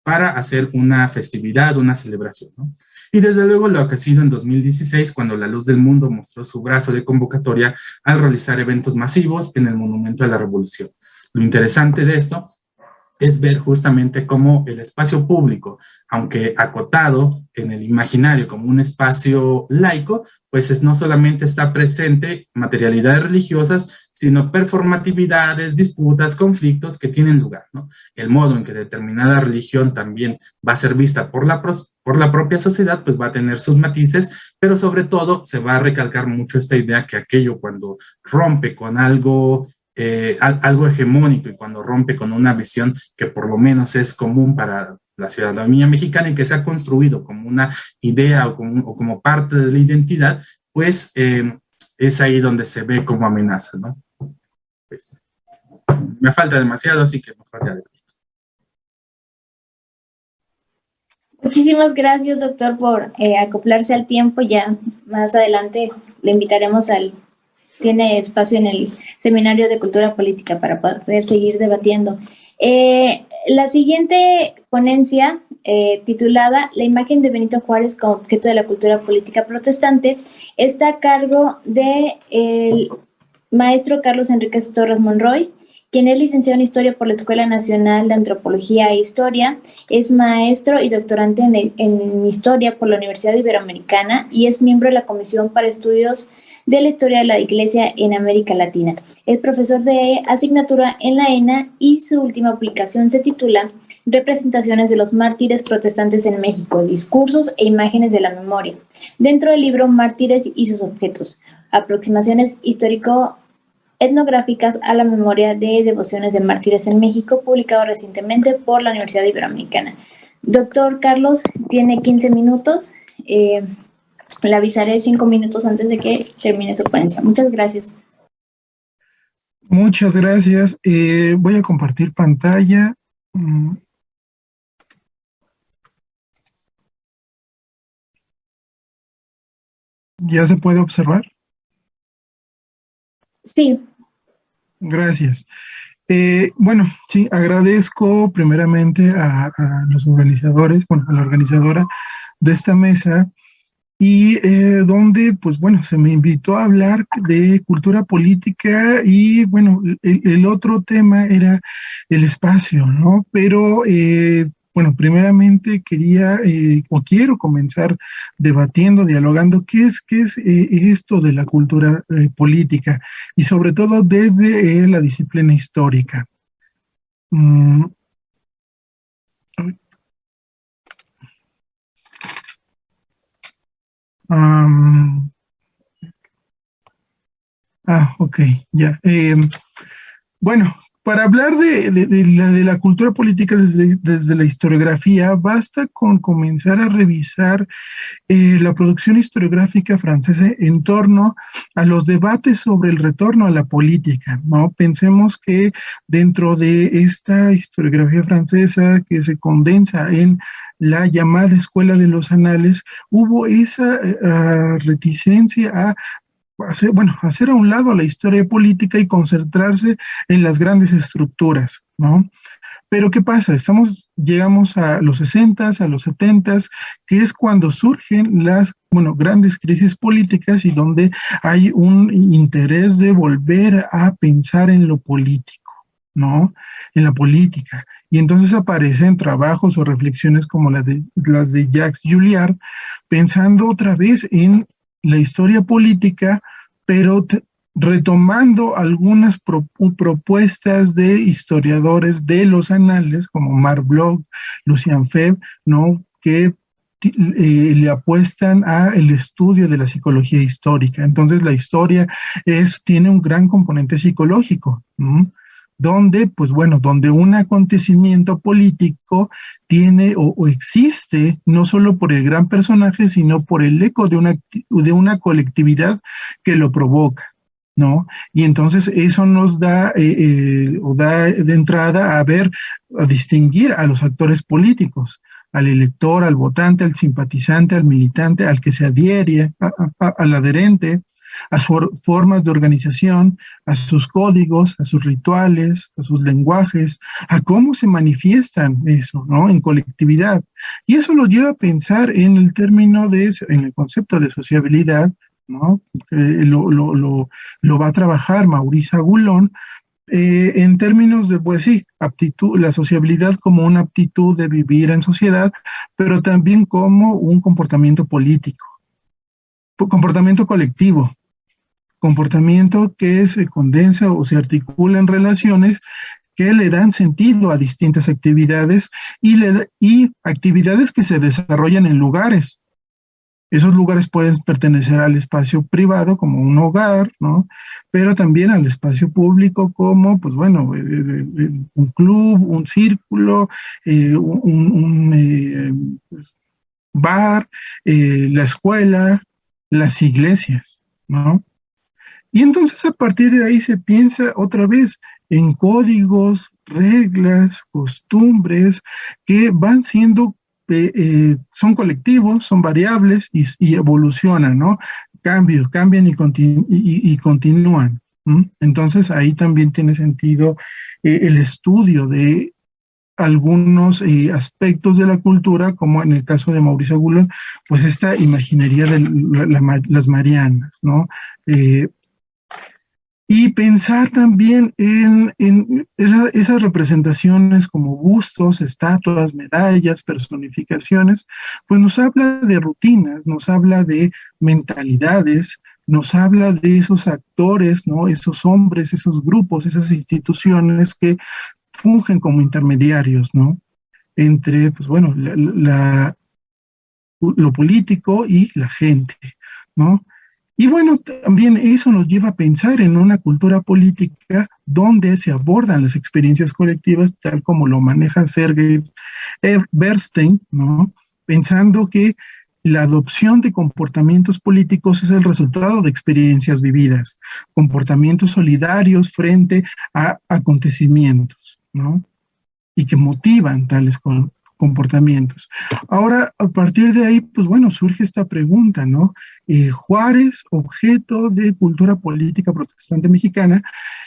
para hacer una festividad, una celebración, ¿no? Y desde luego lo que ha sido en 2016, cuando La Luz del Mundo mostró su brazo de convocatoria al realizar eventos masivos en el Monumento a la Revolución. Lo interesante de esto es ver justamente cómo el espacio público, aunque acotado en el imaginario como un espacio laico, pues no solamente está presente materialidades religiosas, sino performatividades, disputas, conflictos que tienen lugar, ¿no? El modo en que determinada religión también va a ser vista por la propia sociedad, pues va a tener sus matices, pero sobre todo se va a recalcar mucho esta idea que aquello cuando rompe con algo hegemónico y cuando rompe con una visión que por lo menos es común para la ciudadanía mexicana y que se ha construido como una idea o como parte de la identidad, pues es ahí donde se ve como amenaza, ¿no? Pues, me falta demasiado, así que mejor ya. Muchísimas gracias, doctor, por acoplarse al tiempo. Ya más adelante le invitaremos tiene espacio en el Seminario de Cultura Política para poder seguir debatiendo. La siguiente ponencia, titulada La imagen de Benito Juárez como objeto de la cultura política protestante, está a cargo del maestro Carlos Enríquez Torres Monroy, quien es licenciado en Historia por la Escuela Nacional de Antropología e Historia, es maestro y doctorante en Historia por la Universidad Iberoamericana y es miembro de la Comisión para Estudios de la Historia de la Iglesia en América Latina. Es profesor de asignatura en la ENA y su última publicación se titula Representaciones de los mártires protestantes en México, discursos e imágenes de la memoria, dentro del libro Mártires y sus objetos, aproximaciones etnográficas a la memoria de devociones de mártires en México, publicado recientemente por la Universidad Iberoamericana. Doctor Carlos, tiene 15 minutos. Le avisaré 5 minutos antes de que termine su ponencia. Muchas gracias. Muchas gracias. Voy a compartir pantalla. ¿Ya se puede observar? Sí. Gracias. Bueno, sí, agradezco primeramente a los organizadores, bueno, a la organizadora de esta mesa, y donde, pues bueno, se me invitó a hablar de cultura política y, bueno, el otro tema era el espacio, ¿no? Pero, bueno, primeramente quería o quiero comenzar debatiendo, dialogando qué es esto de la cultura política y sobre todo desde la disciplina histórica. Ok, ya. Bueno, para hablar de la cultura política desde la historiografía, basta con comenzar a revisar la producción historiográfica francesa en torno a los debates sobre el retorno a la política, ¿no? Pensemos que dentro de esta historiografía francesa que se condensa en la llamada Escuela de los Anales, hubo esa reticencia a hacer a un lado la historia política y concentrarse en las grandes estructuras, ¿no? Pero ¿qué pasa? Llegamos a los 60s, a los 70s, que es cuando surgen las, grandes crisis políticas y donde hay un interés de volver a pensar en lo político, ¿no? En la política. Y entonces aparecen trabajos o reflexiones como las de Jacques Julliard, pensando otra vez en la historia política, pero retomando algunas propuestas de historiadores de los anales, como Marc Bloch, Lucien Febvre, ¿no? Que le apuestan a el estudio de la psicología histórica. Entonces la historia tiene un gran componente psicológico, ¿no? Donde un acontecimiento político tiene o existe no solo por el gran personaje, sino por el eco de una colectividad que lo provoca, ¿no? Y entonces eso nos da, o da de entrada a distinguir a los actores políticos, al elector, al votante, al simpatizante, al militante, al que se adhiere, al adherente, a sus formas de organización, a sus códigos, a sus rituales, a sus lenguajes, a cómo se manifiestan eso, ¿no? En colectividad. Y eso lo lleva a pensar en en el concepto de sociabilidad, ¿no? Lo va a trabajar Maurice Agulon, en términos de, aptitud, la sociabilidad como una aptitud de vivir en sociedad, pero también como un comportamiento político, comportamiento colectivo, comportamiento que se condensa o se articula en relaciones que le dan sentido a distintas actividades y actividades que se desarrollan en lugares. Esos lugares pueden pertenecer al espacio privado como un hogar, ¿no? Pero también al espacio público como, un club, un círculo, un bar, la escuela, las iglesias, ¿no? Y entonces a partir de ahí se piensa otra vez en códigos, reglas, costumbres que van siendo, son colectivos, son variables y evolucionan, ¿no? Cambian y continúan. Entonces ahí también tiene sentido el estudio de algunos aspectos de la cultura, como en el caso de Maurice Agulon, pues esta imaginería de las Marianas, ¿no? Y pensar también en esas representaciones como bustos, estatuas, medallas, personificaciones, pues nos habla de rutinas, nos habla de mentalidades, nos habla de esos actores, ¿no? Esos hombres, esos grupos, esas instituciones que fungen como intermediarios, ¿no? Entre, lo político y la gente, ¿no? Y bueno, también eso nos lleva a pensar en una cultura política donde se abordan las experiencias colectivas, tal como lo maneja Sergey Bernstein, ¿no? Pensando que la adopción de comportamientos políticos es el resultado de experiencias vividas, comportamientos solidarios frente a acontecimientos, ¿no? Y que motivan tales comportamientos. Ahora, a partir de ahí, pues bueno, surge esta pregunta, ¿no? Juárez, objeto de cultura política protestante mexicana,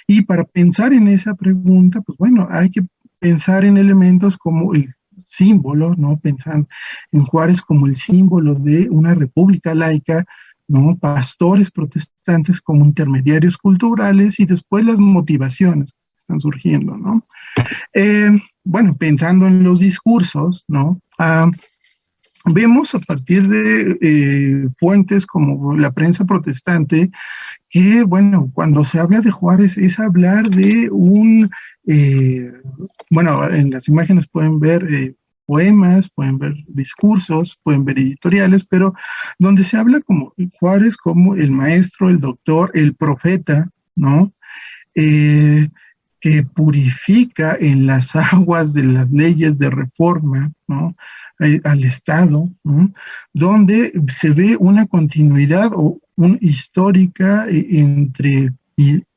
y para pensar en esa pregunta, pues bueno, hay que pensar en elementos como el símbolo, ¿no? Pensar en Juárez como el símbolo de una república laica, ¿no? Pastores protestantes como intermediarios culturales y después las motivaciones que están surgiendo, ¿no? Bueno, pensando en los discursos, ¿no? Vemos a partir de fuentes como la prensa protestante que, bueno, cuando se habla de Juárez es hablar de bueno, en las imágenes pueden ver poemas, pueden ver discursos, pueden ver editoriales, pero donde se habla como Juárez como el maestro, el doctor, el profeta, ¿no? Que purifica en las aguas de las leyes de reforma, ¿no? Al Estado, ¿no? Donde se ve una continuidad histórica entre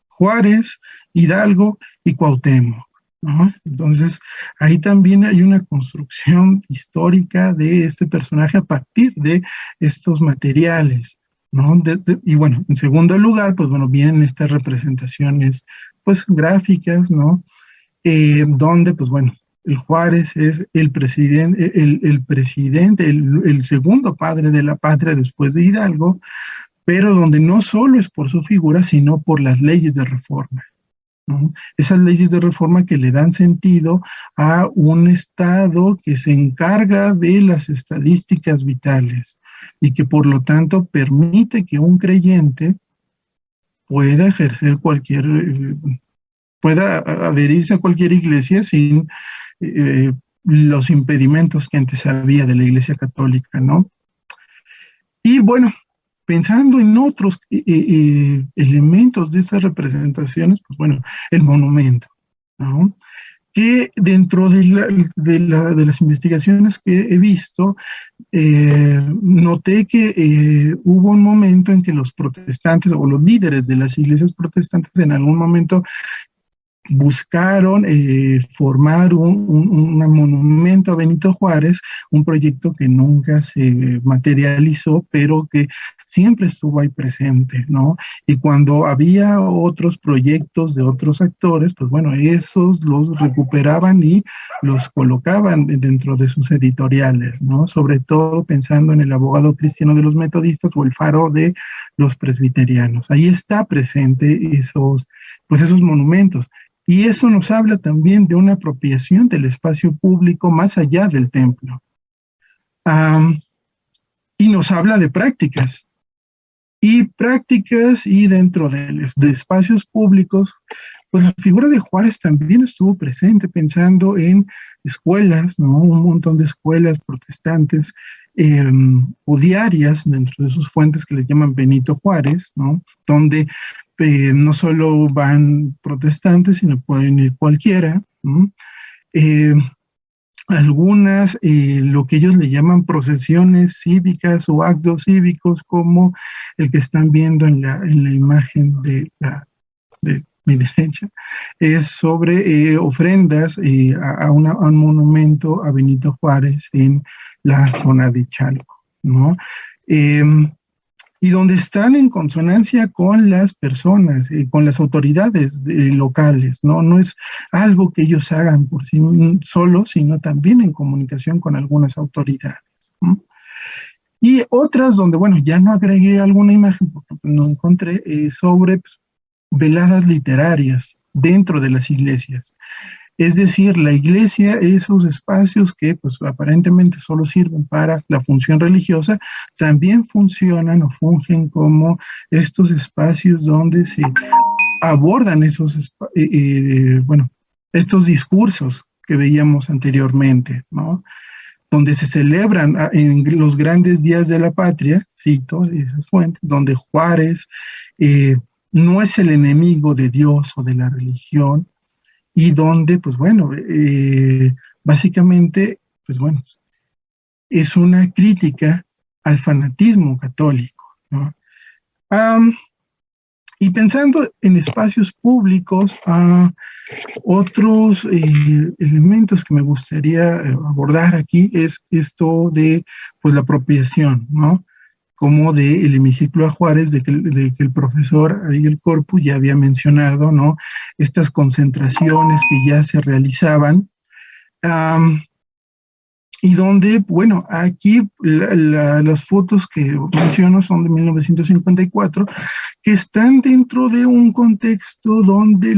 Juárez, Hidalgo y Cuauhtémoc, ¿no? Entonces, ahí también hay una construcción histórica de este personaje a partir de estos materiales, ¿no? Y bueno, en segundo lugar, pues bueno, vienen estas representaciones pues gráficas, ¿no? Donde, pues bueno, el Juárez es el presidente, el segundo padre de la patria después de Hidalgo, pero donde no solo es por su figura, sino por las leyes de reforma, ¿no? Esas leyes de reforma que le dan sentido a un Estado que se encarga de las estadísticas vitales y que por lo tanto permite que un creyente pueda ejercer pueda adherirse a cualquier iglesia sin los impedimentos que antes había de la Iglesia Católica, ¿no? Y bueno, pensando en otros elementos de estas representaciones, pues bueno, el monumento, ¿no? Que dentro de las investigaciones que he visto, noté que hubo un momento en que los protestantes o los líderes de las iglesias protestantes en algún momento buscaron formar un monumento a Benito Juárez, un proyecto que nunca se materializó, pero que siempre estuvo ahí presente, ¿no? Y cuando había otros proyectos de otros actores, pues bueno, esos los recuperaban y los colocaban dentro de sus editoriales, ¿no? Sobre todo pensando en el abogado cristiano de los metodistas o el faro de los presbiterianos. Ahí está presente esos monumentos. Y eso nos habla también de una apropiación del espacio público más allá del templo. Y nos habla de prácticas. Y dentro de espacios públicos, pues la figura de Juárez también estuvo presente, pensando en escuelas, ¿no? Un montón de escuelas protestantes o diarias dentro de sus fuentes que le llaman Benito Juárez, ¿no? Donde no solo van protestantes, sino pueden ir cualquiera, ¿no? Algunas, lo que ellos le llaman procesiones cívicas o actos cívicos, como el que están viendo en la imagen de mi derecha, es sobre ofrendas a un monumento a Benito Juárez en la zona de Chalco, ¿no? Y donde están en consonancia con las personas, con las autoridades locales, ¿no? No es algo que ellos hagan por sí solos, sino también en comunicación con algunas autoridades, ¿no? Y otras donde, bueno, ya no agregué alguna imagen porque no encontré, sobre pues, veladas literarias dentro de las iglesias. Es decir, la iglesia, esos espacios que pues aparentemente solo sirven para la función religiosa, también funcionan o fungen como estos espacios donde se abordan estos discursos que veíamos anteriormente, ¿no? donde se celebran en los grandes días de la patria, cito esas fuentes, donde Juárez no es el enemigo de Dios o de la religión, y donde, pues bueno, básicamente, pues bueno, es una crítica al fanatismo católico, ¿no? Y pensando en espacios públicos, otros elementos que me gustaría abordar aquí es esto de, pues, la apropiación, ¿no? Como del hemiciclo a Juárez, de que el profesor Ariel Corpus ya había mencionado, ¿no? Estas concentraciones que ya se realizaban, y donde, bueno, aquí las fotos que menciono son de 1954, que están dentro de un contexto donde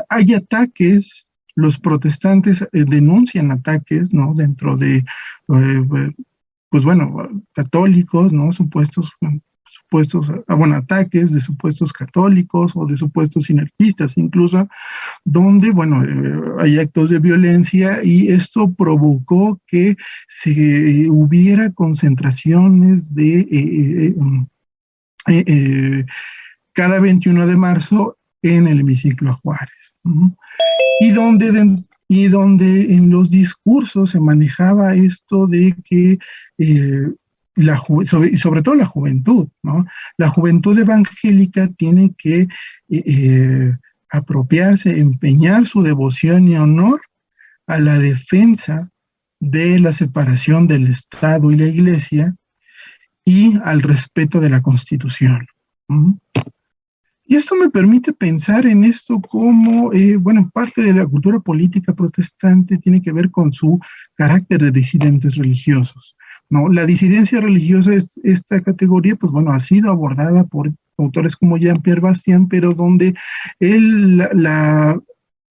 hay ataques, los protestantes denuncian ataques, ¿no? Dentro de, pues bueno, católicos, ¿no? Supuestos, bueno, ataques de supuestos católicos o de supuestos sinarquistas, incluso, donde, bueno, hay actos de violencia, y esto provocó que se hubiera concentraciones de cada 21 de marzo en el hemiciclo a Juárez, y donde en los discursos se manejaba esto de que sobre todo la juventud, ¿no? La juventud evangélica tiene que apropiarse, empeñar su devoción y honor a la defensa de la separación del Estado y la Iglesia y al respeto de la Constitución. Y esto me permite pensar en esto como, bueno, parte de la cultura política protestante tiene que ver con su carácter de disidentes religiosos, ¿no? La disidencia religiosa, esta categoría, pues bueno, ha sido abordada por autores como Jean-Pierre Bastien, pero donde él la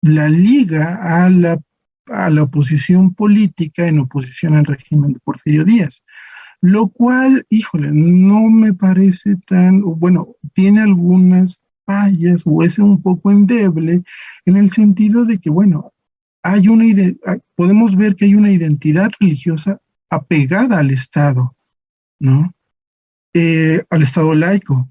liga a la oposición política en oposición al régimen de Porfirio Díaz, lo cual, híjole, no me parece tan, bueno, tiene algunas fallas o es un poco endeble en el sentido de que, bueno, podemos ver que hay una identidad religiosa apegada al Estado, ¿no? Al Estado laico,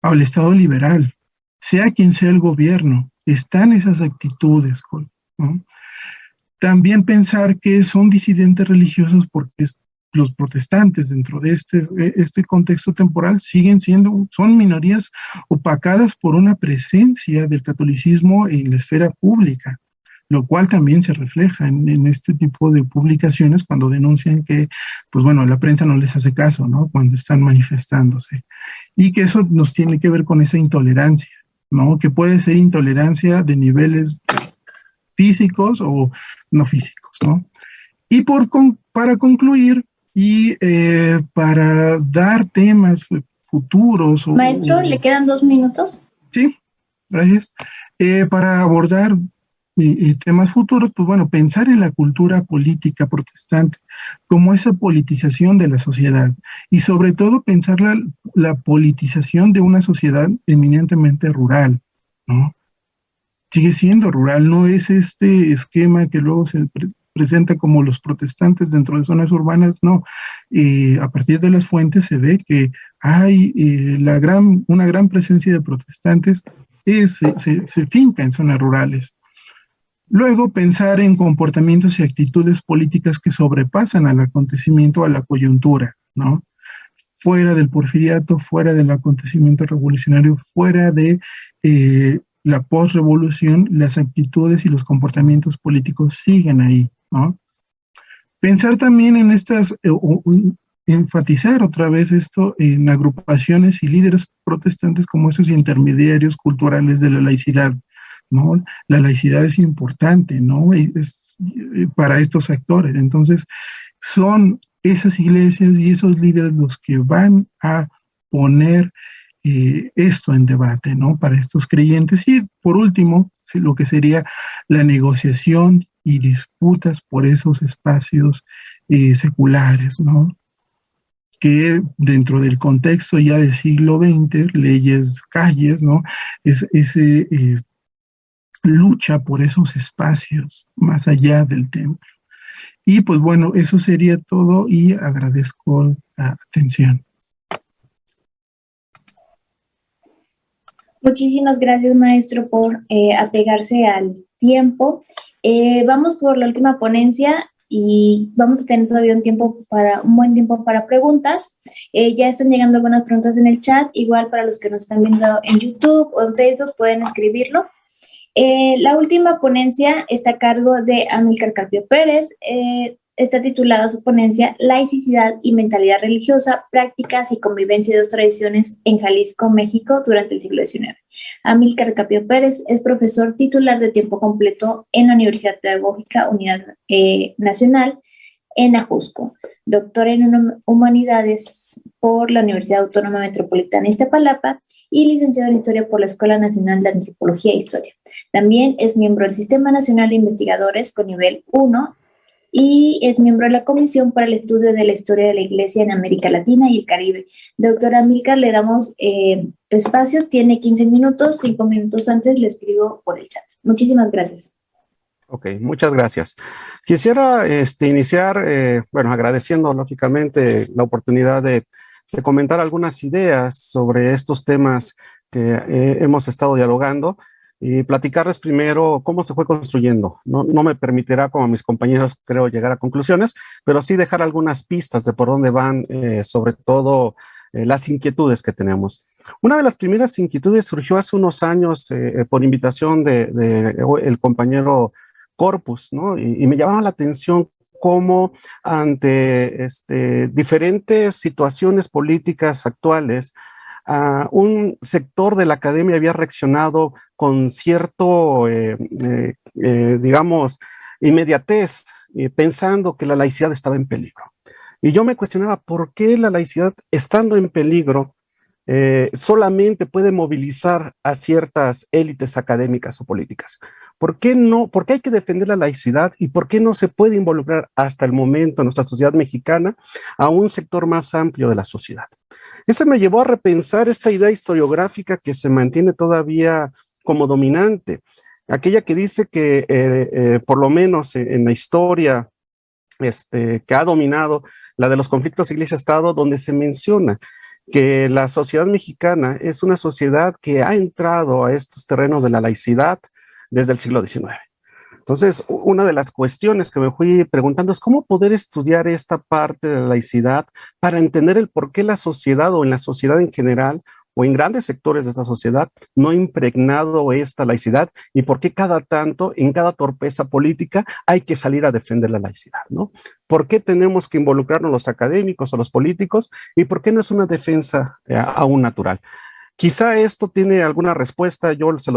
al Estado liberal, sea quien sea el gobierno, están esas actitudes, ¿no? También pensar que son disidentes religiosos porque los protestantes dentro de este contexto temporal son minorías opacadas por una presencia del catolicismo en la esfera pública, lo cual también se refleja en este tipo de publicaciones cuando denuncian que, pues bueno, la prensa no les hace caso, ¿no? Cuando están manifestándose. Y que eso nos tiene que ver con esa intolerancia, ¿no? Que puede ser intolerancia de niveles físicos o no físicos, ¿no? Y para concluir, y para dar temas futuros. Maestro, ¿le quedan 2 minutos? Sí, gracias. Para abordar temas futuros, pues bueno, pensar en la cultura política protestante como esa politización de la sociedad, y sobre todo pensar la politización de una sociedad eminentemente rural, ¿no? Sigue siendo rural, no es este esquema que luego se presenta como los protestantes dentro de zonas urbanas, no. A partir de las fuentes se ve que hay una gran presencia de protestantes que se finca en zonas rurales. Luego, pensar en comportamientos y actitudes políticas que sobrepasan al acontecimiento, a la coyuntura, ¿no? Fuera del porfiriato, fuera del acontecimiento revolucionario, fuera de la posrevolución, las actitudes y los comportamientos políticos siguen ahí, ¿no? Pensar también en enfatizar otra vez esto en agrupaciones y líderes protestantes como esos intermediarios culturales de la laicidad, ¿no? La laicidad es importante, ¿no? Para estos actores. Entonces, son esas iglesias y esos líderes los que van a poner esto en debate, ¿no? Para estos creyentes. Y por último, lo que sería la negociación y disputas por esos espacios seculares, ¿no? Que dentro del contexto ya del siglo XX, leyes, calles, ¿no? Lucha por esos espacios más allá del templo. Y pues bueno, eso sería todo y agradezco la atención. Muchísimas gracias, maestro, por apegarse al tiempo. Vamos por la última ponencia y vamos a tener todavía un buen tiempo para preguntas. Ya están llegando algunas preguntas en el chat, igual para los que nos están viendo en YouTube o en Facebook pueden escribirlo. La última ponencia está a cargo de Amílcar Carpio Pérez. Está titulada su ponencia Laicidad y mentalidad religiosa, prácticas y convivencia de dos tradiciones en Jalisco, México, durante el siglo XIX. Amílcar Carpio Pérez es profesor titular de tiempo completo en la Universidad Pedagógica Unidad Nacional en Ajusco, doctor en Humanidades por la Universidad Autónoma Metropolitana Iztapalapa y licenciado en Historia por la Escuela Nacional de Antropología e Historia. También es miembro del Sistema Nacional de Investigadores con nivel 1 y es miembro de la Comisión para el Estudio de la Historia de la Iglesia en América Latina y el Caribe. Doctora Amílcar, le damos espacio, tiene 15 minutos, 5 minutos antes le escribo por el chat. Muchísimas gracias. Ok, muchas gracias. Quisiera iniciar, bueno, agradeciendo lógicamente la oportunidad de comentar algunas ideas sobre estos temas que hemos estado dialogando y platicarles primero cómo se fue construyendo. No me permitirá, como a mis compañeros, creo, llegar a conclusiones, pero sí dejar algunas pistas de por dónde van, sobre todo, las inquietudes que tenemos. Una de las primeras inquietudes surgió hace unos años por invitación de el compañero Corpus, ¿no? Y me llamaba la atención cómo ante diferentes situaciones políticas actuales, un sector de la academia había reaccionado con cierto, digamos, inmediatez, pensando que la laicidad estaba en peligro. Y yo me cuestionaba por qué la laicidad, estando en peligro, solamente puede movilizar a ciertas élites académicas o políticas. ¿Por qué no? ¿Por qué hay que defender la laicidad y por qué no se puede involucrar hasta el momento en nuestra sociedad mexicana a un sector más amplio de la sociedad? Eso me llevó a repensar esta idea historiográfica que se mantiene todavía como dominante, aquella que dice que por lo menos en la historia que ha dominado, la de los conflictos iglesia-estado, donde se menciona que la sociedad mexicana es una sociedad que ha entrado a estos terrenos de la laicidad desde el siglo XIX. Entonces, una de las cuestiones que me fui preguntando es cómo poder estudiar esta parte de la laicidad para entender el por qué la sociedad o en la sociedad en general o en grandes sectores de esta sociedad no ha impregnado esta laicidad y por qué cada tanto, en cada torpeza política, hay que salir a defender la laicidad, ¿no? ¿Por qué tenemos que involucrarnos los académicos o los políticos y por qué no es una defensa aún natural? Quizá esto tiene alguna respuesta, yo se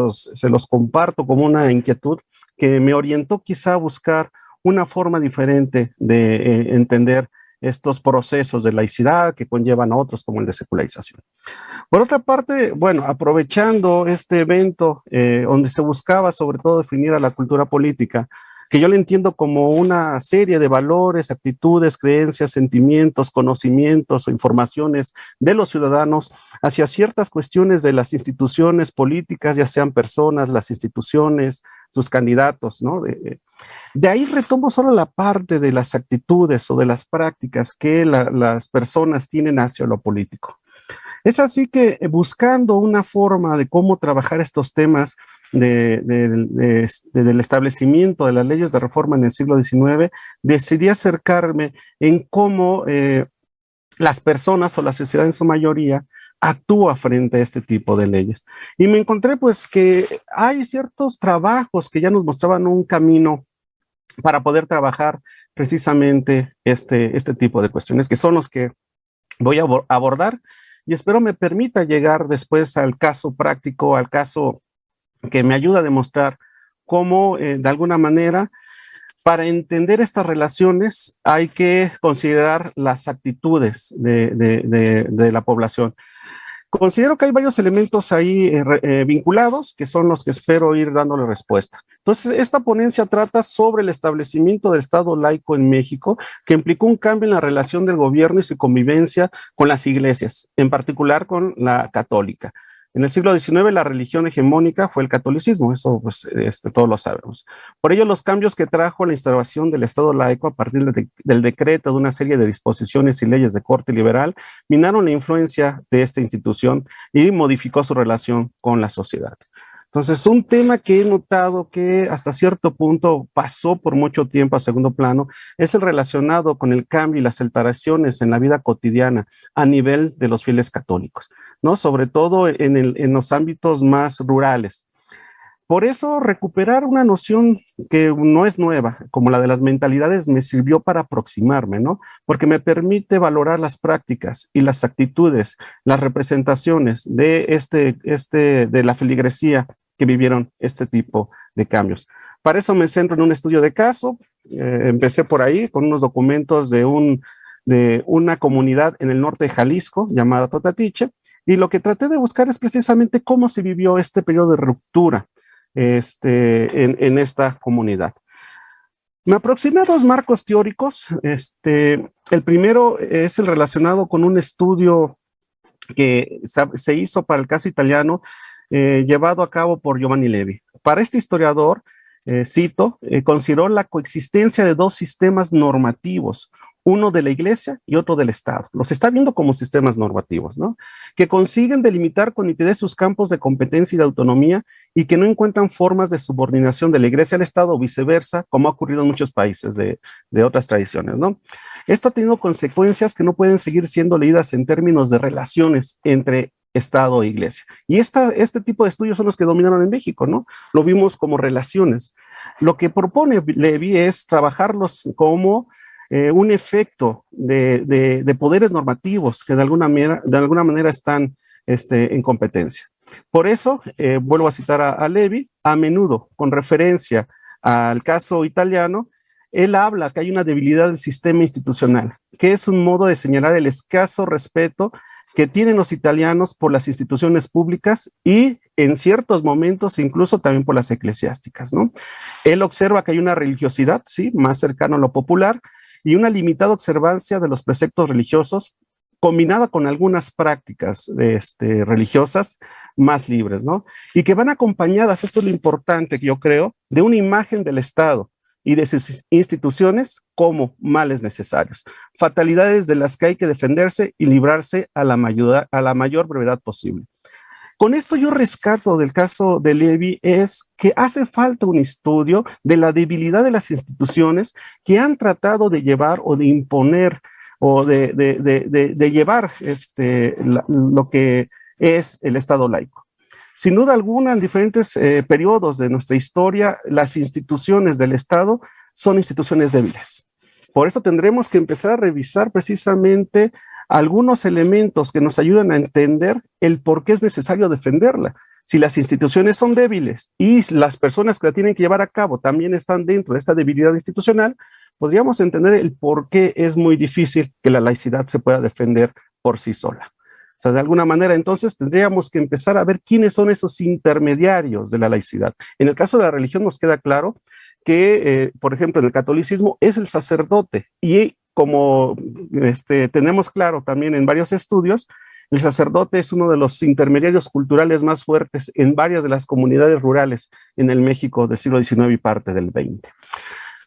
los comparto como una inquietud que me orientó quizá a buscar una forma diferente de entender estos procesos de laicidad que conllevan a otros como el de secularización. Por otra parte, bueno, aprovechando este evento donde se buscaba sobre todo definir a la cultura política, que yo le entiendo como una serie de valores, actitudes, creencias, sentimientos, conocimientos o informaciones de los ciudadanos hacia ciertas cuestiones de las instituciones políticas, ya sean personas, las instituciones, sus candidatos, ¿no? De ahí retomo solo la parte de las actitudes o de las prácticas que las personas tienen hacia lo político. Es así que buscando una forma de cómo trabajar estos temas del establecimiento de las leyes de reforma en el siglo XIX, decidí acercarme en cómo las personas o la sociedad en su mayoría actúa frente a este tipo de leyes. Y me encontré pues que hay ciertos trabajos que ya nos mostraban un camino para poder trabajar precisamente este tipo de cuestiones, que son los que voy a abordar y espero me permita llegar después al caso práctico, al caso que me ayuda a demostrar cómo de alguna manera para entender estas relaciones hay que considerar las actitudes de la población. Considero que hay varios elementos ahí vinculados, que son los que espero ir dándole respuesta. Entonces, esta ponencia trata sobre el establecimiento del Estado laico en México, que implicó un cambio en la relación del gobierno y su convivencia con las iglesias, en particular con la católica. En el siglo XIX la religión hegemónica fue el catolicismo, eso pues todos lo sabemos. Por ello los cambios que trajo la instauración del Estado laico a partir del decreto de una serie de disposiciones y leyes de corte liberal minaron la influencia de esta institución y modificó su relación con la sociedad. Entonces, un tema que he notado que hasta cierto punto pasó por mucho tiempo a segundo plano es el relacionado con el cambio y las alteraciones en la vida cotidiana a nivel de los fieles católicos, ¿no? Sobre todo en los ámbitos más rurales. Por eso, recuperar una noción que no es nueva, como la de las mentalidades, me sirvió para aproximarme, ¿no? Porque me permite valorar las prácticas y las actitudes, las representaciones de de la feligresía que vivieron este tipo de cambios. Para eso me centro en un estudio de caso. Empecé por ahí con unos documentos de una comunidad en el norte de Jalisco llamada Totatiche, y lo que traté de buscar es precisamente cómo se vivió este periodo de ruptura en esta comunidad. Me aproximé a dos marcos teóricos. El primero es el relacionado con un estudio que se hizo para el caso italiano, llevado a cabo por Giovanni Levi. Para este historiador, cito, consideró la coexistencia de dos sistemas normativos, uno de la Iglesia y otro del Estado. Los está viendo como sistemas normativos, ¿no? Que consiguen delimitar con nitidez sus campos de competencia y de autonomía y que no encuentran formas de subordinación de la Iglesia al Estado o viceversa, como ha ocurrido en muchos países de otras tradiciones, ¿no? Esto ha tenido consecuencias que no pueden seguir siendo leídas en términos de relaciones entre Estado e Iglesia. Y este tipo de estudios son los que dominaron en México, ¿no? Lo vimos como relaciones. Lo que propone Levi es trabajarlos como un efecto de poderes normativos que de alguna manera están en competencia. Por eso, vuelvo a citar a Levi, a menudo, con referencia al caso italiano, él habla que hay una debilidad del sistema institucional, que es un modo de señalar el escaso respeto que tienen los italianos por las instituciones públicas y en ciertos momentos incluso también por las eclesiásticas, ¿no? Él observa que hay una religiosidad, sí, más cercana a lo popular y una limitada observancia de los preceptos religiosos combinada con algunas prácticas religiosas más libres, ¿no? Y que van acompañadas, esto es lo importante que yo creo, de una imagen del Estado y de sus instituciones como males necesarios, fatalidades de las que hay que defenderse y librarse a la mayor brevedad posible. Con esto yo rescato del caso de Levi es que hace falta un estudio de la debilidad de las instituciones que han tratado de llevar o de imponer o de llevar lo que es el Estado laico. Sin duda alguna, en diferentes periodos de nuestra historia, las instituciones del Estado son instituciones débiles. Por eso tendremos que empezar a revisar precisamente algunos elementos que nos ayudan a entender el por qué es necesario defenderla. Si las instituciones son débiles y las personas que la tienen que llevar a cabo también están dentro de esta debilidad institucional, podríamos entender el por qué es muy difícil que la laicidad se pueda defender por sí sola. O sea, de alguna manera, entonces, tendríamos que empezar a ver quiénes son esos intermediarios de la laicidad. En el caso de la religión nos queda claro que, por ejemplo, en el catolicismo es el sacerdote y como tenemos claro también en varios estudios, el sacerdote es uno de los intermediarios culturales más fuertes en varias de las comunidades rurales en el México del siglo XIX y parte del XX.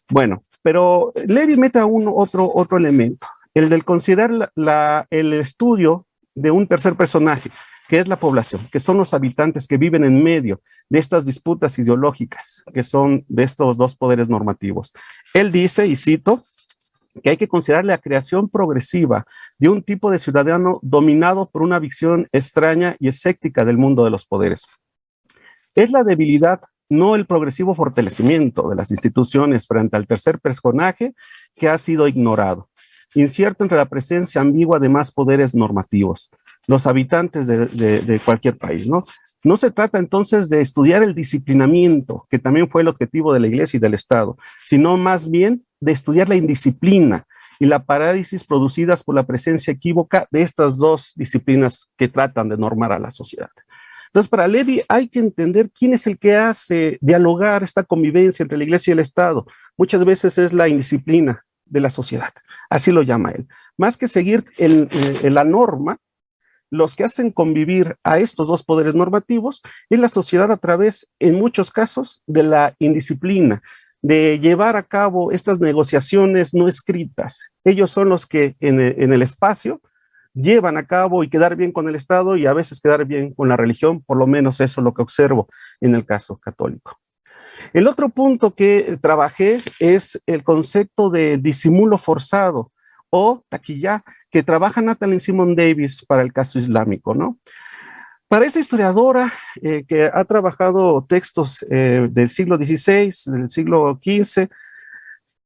Bueno, pero Levi mete aún otro elemento, el del considerar el estudio de un tercer personaje, que es la población, que son los habitantes que viven en medio de estas disputas ideológicas, que son de estos dos poderes normativos. Él dice, y cito, que hay que considerar la creación progresiva de un tipo de ciudadano dominado por una visión extraña y escéptica del mundo de los poderes. Es la debilidad, no el progresivo fortalecimiento de las instituciones frente al tercer personaje que ha sido ignorado. Incierto entre la presencia ambigua de más poderes normativos, los habitantes de cualquier país, ¿no? No se trata entonces de estudiar el disciplinamiento, que también fue el objetivo de la Iglesia y del Estado, sino más bien de estudiar la indisciplina y la parálisis producidas por la presencia equívoca de estas dos disciplinas que tratan de normar a la sociedad. Entonces, para Levi hay que entender quién es el que hace dialogar esta convivencia entre la Iglesia y el Estado. Muchas veces es la indisciplina de la sociedad, así lo llama él. Más que seguir la norma, los que hacen convivir a estos dos poderes normativos es la sociedad a través, en muchos casos, de la indisciplina, de llevar a cabo estas negociaciones no escritas. Ellos son los que en el espacio llevan a cabo y quedar bien con el Estado y a veces quedar bien con la religión, por lo menos eso es lo que observo en el caso católico. El otro punto que trabajé es el concepto de disimulo forzado o taquillá, que trabaja Natalie Simon Davis para el caso islámico, ¿no? Para esta historiadora que ha trabajado textos del siglo XVI, del siglo XV,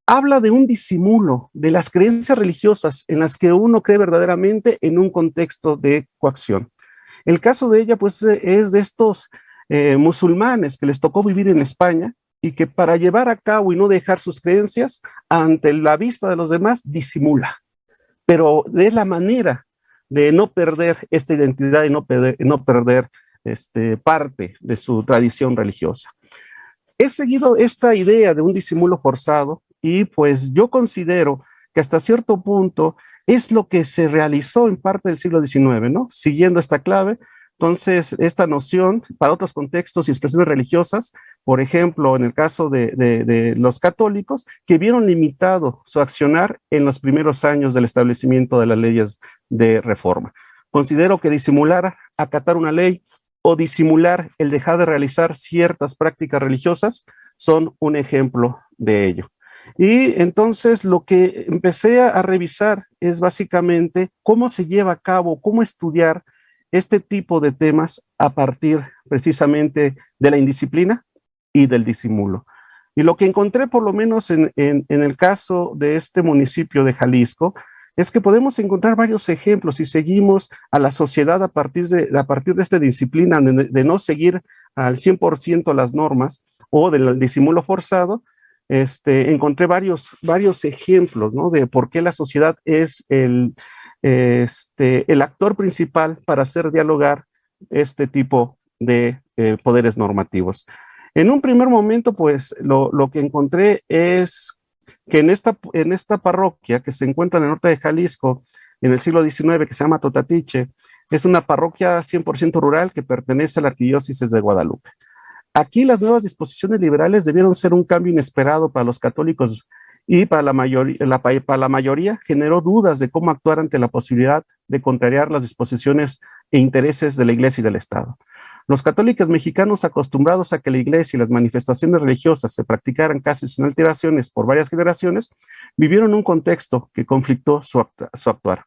habla de un disimulo de las creencias religiosas en las que uno cree verdaderamente en un contexto de coacción. El caso de ella, pues, es de estos musulmanes que les tocó vivir en España y que para llevar a cabo y no dejar sus creencias ante la vista de los demás, disimula. Pero es la manera de no perder esta identidad y no perder parte de su tradición religiosa. He seguido esta idea de un disimulo forzado y pues yo considero que hasta cierto punto es lo que se realizó en parte del siglo XIX, ¿no? Siguiendo esta clave, entonces esta noción para otros contextos y expresiones religiosas, por ejemplo, en el caso de los católicos, que vieron limitado su accionar en los primeros años del establecimiento de las leyes de reforma. Considero que disimular, acatar una ley o disimular el dejar de realizar ciertas prácticas religiosas son un ejemplo de ello. Y entonces lo que empecé a revisar es básicamente cómo se lleva a cabo, cómo estudiar este tipo de temas a partir precisamente de la indisciplina y del disimulo. Y lo que encontré, por lo menos en el caso de este municipio de Jalisco, es que podemos encontrar varios ejemplos y seguimos a la sociedad a partir de esta disciplina de no seguir al 100% las normas o del disimulo forzado. Encontré varios ejemplos, ¿no? De por qué la sociedad es el actor principal para hacer dialogar este tipo de poderes normativos. En un primer momento, pues, lo que encontré es que en esta parroquia que se encuentra en el norte de Jalisco, en el siglo XIX, que se llama Totatiche, es una parroquia 100% rural que pertenece a la arquidiócesis de Guadalupe. Aquí las nuevas disposiciones liberales debieron ser un cambio inesperado para los católicos y para la mayoría generó dudas de cómo actuar ante la posibilidad de contrariar las disposiciones e intereses de la Iglesia y del Estado. Los católicos mexicanos, acostumbrados a que la Iglesia y las manifestaciones religiosas se practicaran casi sin alteraciones por varias generaciones, vivieron un contexto que conflictó su actuar.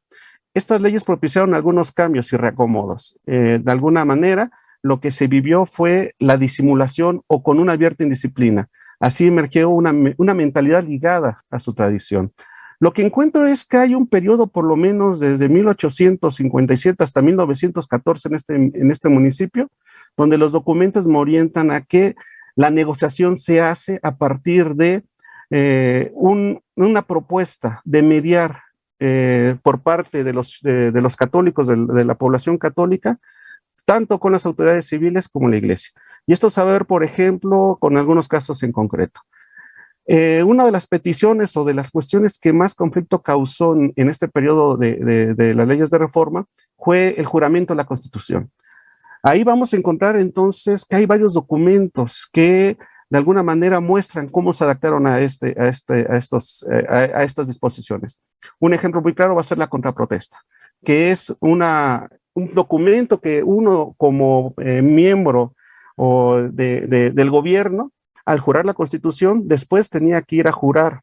Estas leyes propiciaron algunos cambios y reacomodos. De alguna manera, lo que se vivió fue la disimulación o con una abierta indisciplina. Así emergió una mentalidad ligada a su tradición. Lo que encuentro es que hay un periodo, por lo menos desde 1857 hasta 1914 en este municipio, donde los documentos me orientan a que la negociación se hace a partir de una propuesta de mediar por parte de los católicos, de la población católica, tanto con las autoridades civiles como la Iglesia. Y esto se va a ver, por ejemplo, con algunos casos en concreto. Una de las peticiones o de las cuestiones que más conflicto causó en este periodo de las leyes de reforma fue el juramento a la Constitución. Ahí vamos a encontrar entonces que hay varios documentos que de alguna manera muestran cómo se adaptaron a estas disposiciones. Un ejemplo muy claro va a ser la contraprotesta, que es un documento que uno como miembro del gobierno, al jurar la Constitución, después tenía que ir a jurar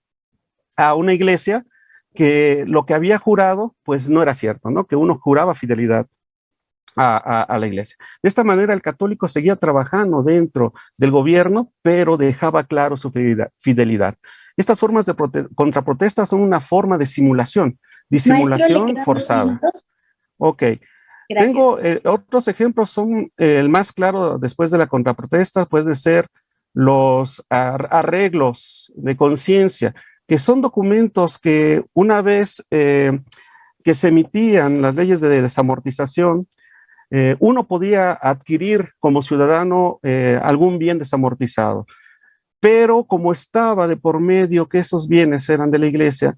a una iglesia que lo que había jurado, pues no era cierto, ¿no? Que uno juraba fidelidad a la iglesia. De esta manera, el católico seguía trabajando dentro del gobierno, pero dejaba claro su fidelidad. Estas formas de contraprotesta son una forma de simulación Maestro, forzada. Ok. Gracias. Tengo otros ejemplos, son el más claro después de la contraprotesta, puede ser los arreglos de conciencia, que son documentos que una vez que se emitían las leyes de desamortización, uno podía adquirir como ciudadano algún bien desamortizado, pero como estaba de por medio que esos bienes eran de la iglesia,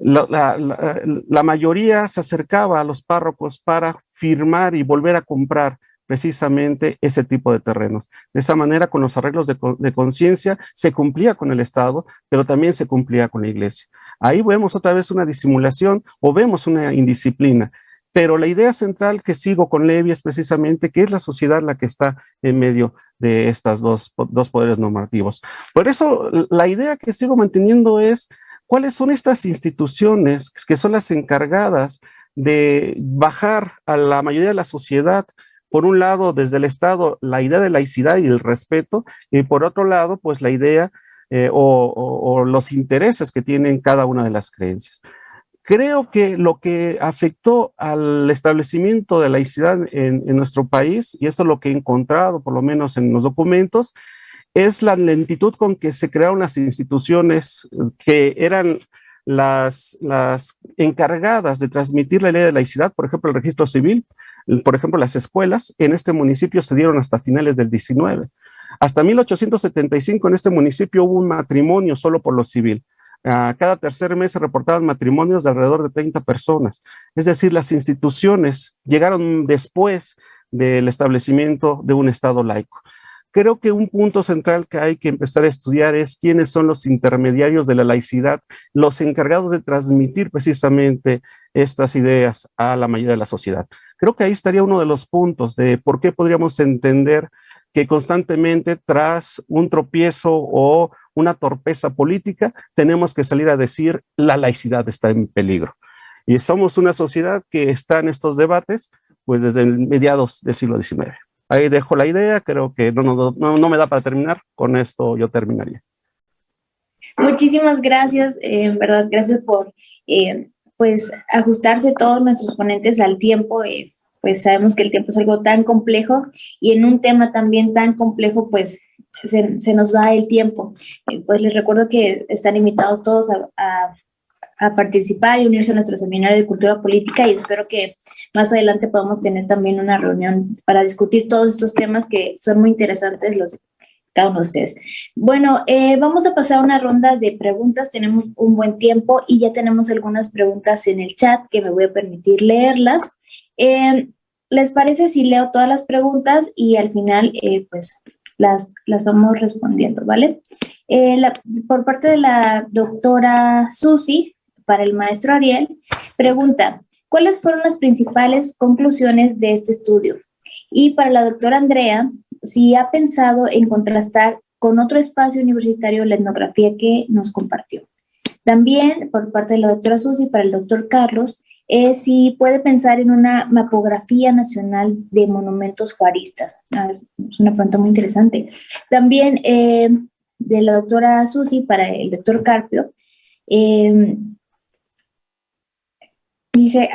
la mayoría se acercaba a los párrocos para firmar y volver a comprar precisamente ese tipo de terrenos. De esa manera, con los arreglos de conciencia, se cumplía con el Estado, pero también se cumplía con la Iglesia. Ahí vemos otra vez una disimulación o vemos una indisciplina. Pero la idea central que sigo con Levi es precisamente que es la sociedad la que está en medio de estos dos poderes normativos. Por eso, la idea que sigo manteniendo es cuáles son estas instituciones que son las encargadas de bajar a la mayoría de la sociedad, por un lado, desde el Estado, la idea de laicidad y el respeto, y por otro lado, pues la idea o los intereses que tienen cada una de las creencias. Creo que lo que afectó al establecimiento de laicidad en nuestro país, y esto es lo que he encontrado, por lo menos en los documentos, es la lentitud con que se crearon las instituciones que eran las encargadas de transmitir la ley de laicidad, por ejemplo, el registro civil, por ejemplo, las escuelas en este municipio se dieron hasta finales del 19. Hasta 1875 en este municipio hubo un matrimonio solo por lo civil. Cada tercer mes se reportaban matrimonios de alrededor de 30 personas. Es decir, las instituciones llegaron después del establecimiento de un Estado laico. Creo que un punto central que hay que empezar a estudiar es quiénes son los intermediarios de la laicidad, los encargados de transmitir precisamente estas ideas a la mayoría de la sociedad. Creo que ahí estaría uno de los puntos de por qué podríamos entender que constantemente tras un tropiezo o una torpeza política tenemos que salir a decir la laicidad está en peligro. Y somos una sociedad que está en estos debates pues desde mediados del siglo XIX. Ahí dejo la idea, creo que no me da para terminar, con esto yo terminaría. Muchísimas gracias, en verdad, gracias por pues ajustarse todos nuestros ponentes al tiempo. Pues sabemos que el tiempo es algo tan complejo y en un tema también tan complejo, pues se nos va el tiempo. Pues les recuerdo que están invitados todos a participar y unirse a nuestro seminario de cultura política y espero que más adelante podamos tener también una reunión para discutir todos estos temas que son muy interesantes cada uno de ustedes. Bueno, vamos a pasar a una ronda de preguntas, tenemos un buen tiempo y ya tenemos algunas preguntas en el chat que me voy a permitir leerlas. ¿Les parece si leo todas las preguntas y al final pues las vamos respondiendo, ¿vale? Por parte de la doctora Susi, para el maestro Ariel, pregunta, ¿cuáles fueron las principales conclusiones de este estudio? Y para la doctora Andrea, si ha pensado en contrastar con otro espacio universitario la etnografía que nos compartió. También, por parte de la doctora Susi, para el doctor Carlos, si puede pensar en una mapografía nacional de monumentos juaristas. Es una pregunta muy interesante. También de la doctora Susi para el doctor Carpio, dice,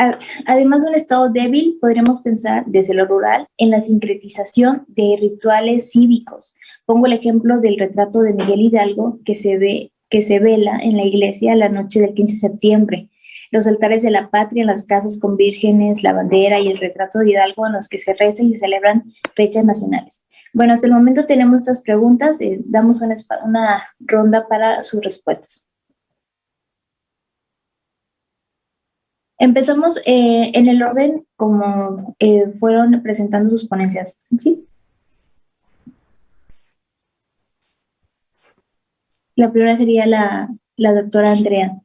además de un estado débil, podremos pensar desde lo rural en la sincretización de rituales cívicos. Pongo el ejemplo del retrato de Miguel Hidalgo que se vela en la iglesia la noche del 15 de septiembre. Los altares de la patria, las casas con vírgenes, la bandera y el retrato de Hidalgo en los que se rezan y se celebran fechas nacionales. Bueno, hasta el momento tenemos estas preguntas, damos una ronda para sus respuestas. Empezamos en el orden como fueron presentando sus ponencias, ¿sí? La primera sería la doctora Andrea.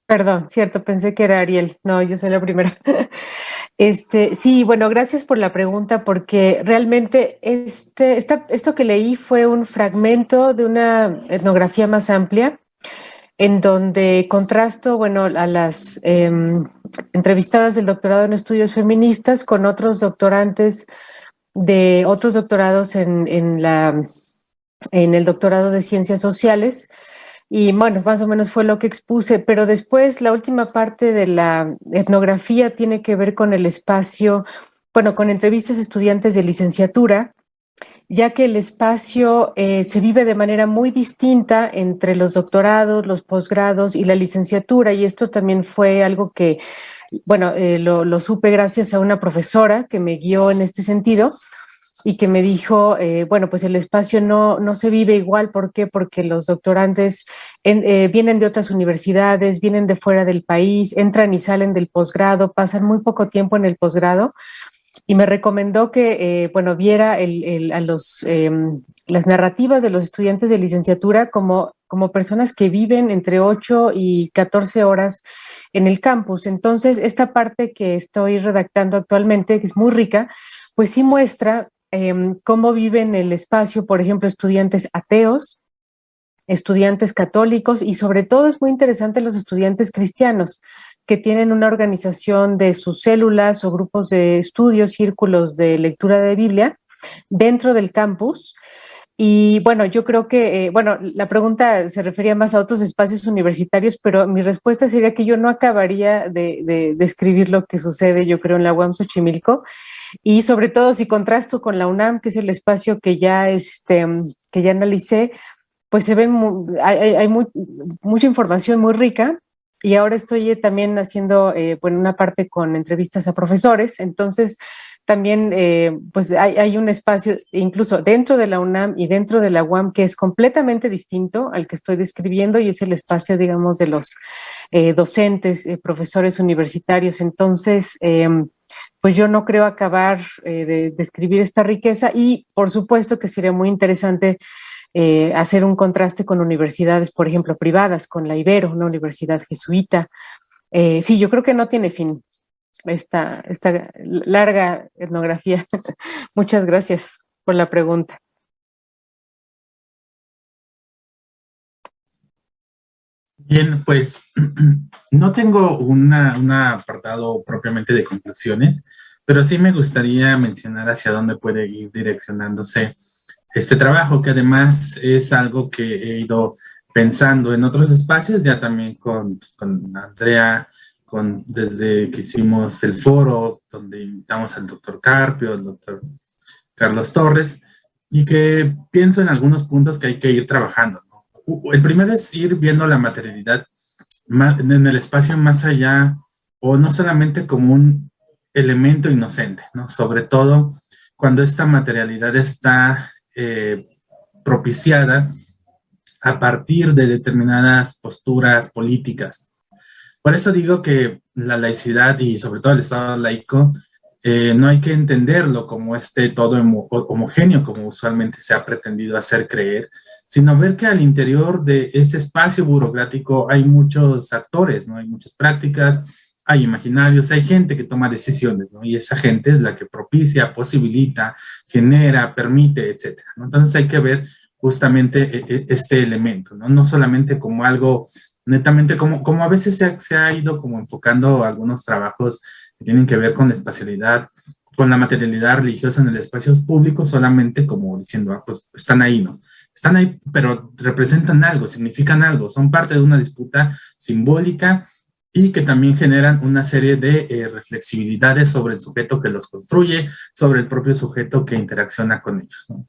Perdón, cierto, pensé que era Ariel. No, yo soy la primera. Sí, bueno, gracias por la pregunta, porque realmente esto que leí fue un fragmento de una etnografía más amplia, en donde contrasto, bueno, a las entrevistadas del doctorado en estudios feministas con otros doctorantes de otros doctorados en el doctorado de ciencias sociales. Y bueno, más o menos fue lo que expuse, pero después la última parte de la etnografía tiene que ver con el espacio, bueno, con entrevistas a estudiantes de licenciatura, ya que el espacio se vive de manera muy distinta entre los doctorados, los posgrados y la licenciatura, y esto también fue algo que, bueno, lo supe gracias a una profesora que me guió en este sentido, y que me dijo, bueno, pues el espacio no se vive igual. ¿Por qué? Porque los doctorantes vienen de otras universidades, vienen de fuera del país, entran y salen del posgrado, pasan muy poco tiempo en el posgrado, y me recomendó que, bueno, viera las narrativas de los estudiantes de licenciatura como personas que viven entre 8 y 14 horas en el campus. Entonces, esta parte que estoy redactando actualmente, que es muy rica, pues sí muestra cómo viven el espacio, por ejemplo, estudiantes ateos, estudiantes católicos y sobre todo es muy interesante los estudiantes cristianos que tienen una organización de sus células o grupos de estudios, círculos de lectura de Biblia dentro del campus. Y bueno, yo creo que, bueno, la pregunta se refería más a otros espacios universitarios, pero mi respuesta sería que yo no acabaría de describir lo que sucede, yo creo, en la UAM Xochimilco, y sobre todo si contrasto con la UNAM, que es el espacio que ya analicé, pues se ven, hay mucha información muy rica, y ahora estoy también haciendo, bueno, una parte con entrevistas a profesores. Entonces también pues hay un espacio incluso dentro de la UNAM y dentro de la UAM que es completamente distinto al que estoy describiendo, y es el espacio, digamos, de los docentes, profesores universitarios. Entonces, pues yo no creo acabar de describir esta riqueza, y por supuesto que sería muy interesante hacer un contraste con universidades, por ejemplo, privadas, con la Ibero, una universidad jesuita. Sí, yo creo que no tiene fin esta larga etnografía. Muchas gracias por la pregunta. Bien, pues no tengo un apartado propiamente de conclusiones, pero sí me gustaría mencionar hacia dónde puede ir direccionándose este trabajo, que además es algo que he ido pensando en otros espacios, ya también con Andrea, desde que hicimos el foro, donde invitamos al doctor Carpio, al doctor Carlos Torres, y que pienso en algunos puntos que hay que ir trabajando, ¿no? El primero es ir viendo la materialidad en el espacio más allá, o no solamente como un elemento inocente, ¿no? Sobre todo cuando esta materialidad está propiciada a partir de determinadas posturas políticas. Por eso digo que la laicidad y sobre todo el Estado laico no hay que entenderlo como todo homogéneo, como usualmente se ha pretendido hacer creer, sino ver que al interior de ese espacio burocrático hay muchos actores, ¿no? Hay muchas prácticas, hay imaginarios, hay gente que toma decisiones, ¿no? Y esa gente es la que propicia, posibilita, genera, permite, etcétera, ¿no? Entonces hay que ver justamente este elemento, ¿no? No solamente como algo netamente, como a veces se ha ido como enfocando algunos trabajos que tienen que ver con la espacialidad, con la materialidad religiosa en el espacio público, solamente como diciendo, pues están ahí, ¿no? Están ahí, pero representan algo, significan algo, son parte de una disputa simbólica y que también generan una serie de reflexibilidades sobre el sujeto que los construye, sobre el propio sujeto que interacciona con ellos, ¿no?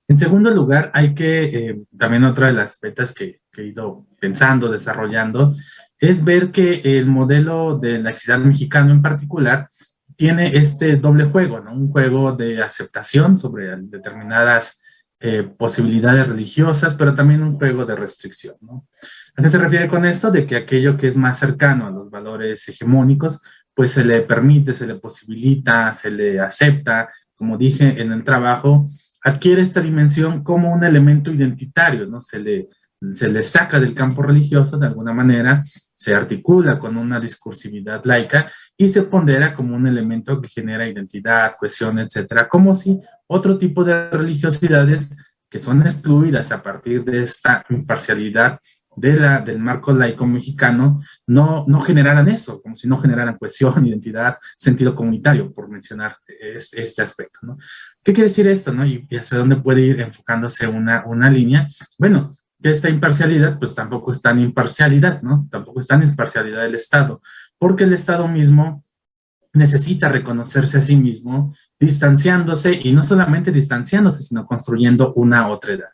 En segundo lugar, hay que, también otra de las metas que he ido pensando, desarrollando, es ver que el modelo de laicidad mexicano en particular tiene este doble juego, ¿no? Un juego de aceptación sobre determinadas posibilidades religiosas, pero también un juego de restricción, ¿no? ¿A qué se refiere con esto? De que aquello que es más cercano a los valores hegemónicos, pues se le permite, se le posibilita, se le acepta, como dije en el trabajo, adquiere esta dimensión como un elemento identitario, ¿no? Se le saca del campo religioso de alguna manera, se articula con una discursividad laica y se pondera como un elemento que genera identidad, cohesión, etcétera, como si otro tipo de religiosidades que son excluidas a partir de esta imparcialidad del marco laico mexicano no generaran eso, como si no generaran cohesión, identidad, sentido comunitario, por mencionar este aspecto, ¿no? ¿Qué quiere decir esto, no? Y hacia dónde puede ir enfocándose una línea. Bueno, que esta imparcialidad, pues tampoco es tan imparcialidad, ¿no? Tampoco es tan imparcialidad del Estado, porque el Estado mismo necesita reconocerse a sí mismo, distanciándose, y no solamente distanciándose, sino construyendo una otra edad.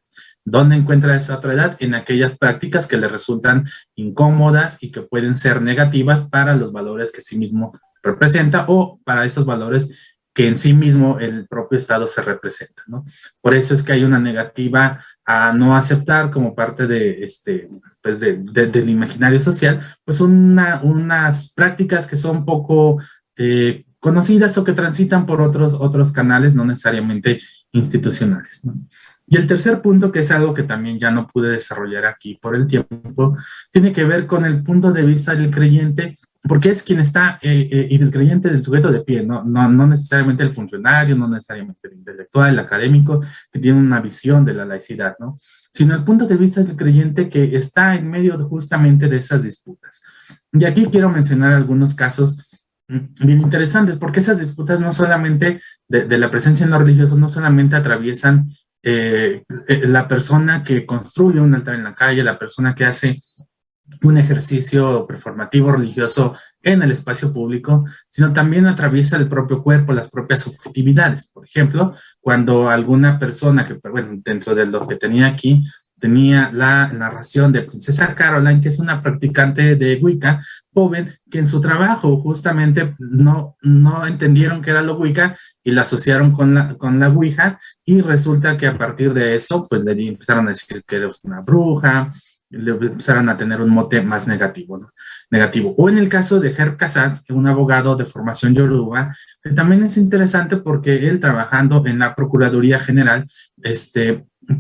¿Dónde encuentra esa otra edad? En aquellas prácticas que le resultan incómodas y que pueden ser negativas para los valores que sí mismo representa, o para esos valores que en sí mismo el propio Estado se representa, ¿no? Por eso es que hay una negativa a no aceptar como parte de pues del imaginario social, pues unas prácticas que son poco conocidas o que transitan por otros canales, no necesariamente institucionales, ¿no? Y el tercer punto, que es algo que también ya no pude desarrollar aquí por el tiempo, tiene que ver con el punto de vista del creyente, porque es quien está, y del creyente, del sujeto de pie, no necesariamente el funcionario, no necesariamente el intelectual, el académico, que tiene una visión de la laicidad, ¿no? Sino el punto de vista del creyente que está en medio justamente de esas disputas. Y aquí quiero mencionar algunos casos bien interesantes, porque esas disputas no solamente de la presencia en lo religioso, no solamente atraviesan la persona que construye un altar en la calle, la persona que hace un ejercicio performativo religioso en el espacio público, sino también atraviesa el propio cuerpo, las propias subjetividades. Por ejemplo, cuando alguna persona que, bueno, dentro de lo que tenía aquí, tenía la narración de Princesa Caroline, que es una practicante de Wicca, joven, que en su trabajo justamente no entendieron qué era lo Wicca y la asociaron con la Ouija, y resulta que a partir de eso, pues le empezaron a decir que eres una bruja, le empezaron a tener un mote más negativo, ¿no? Negativo. O en el caso de Herb Casals, un abogado de formación yoruba, que también es interesante porque él, trabajando en la Procuraduría General,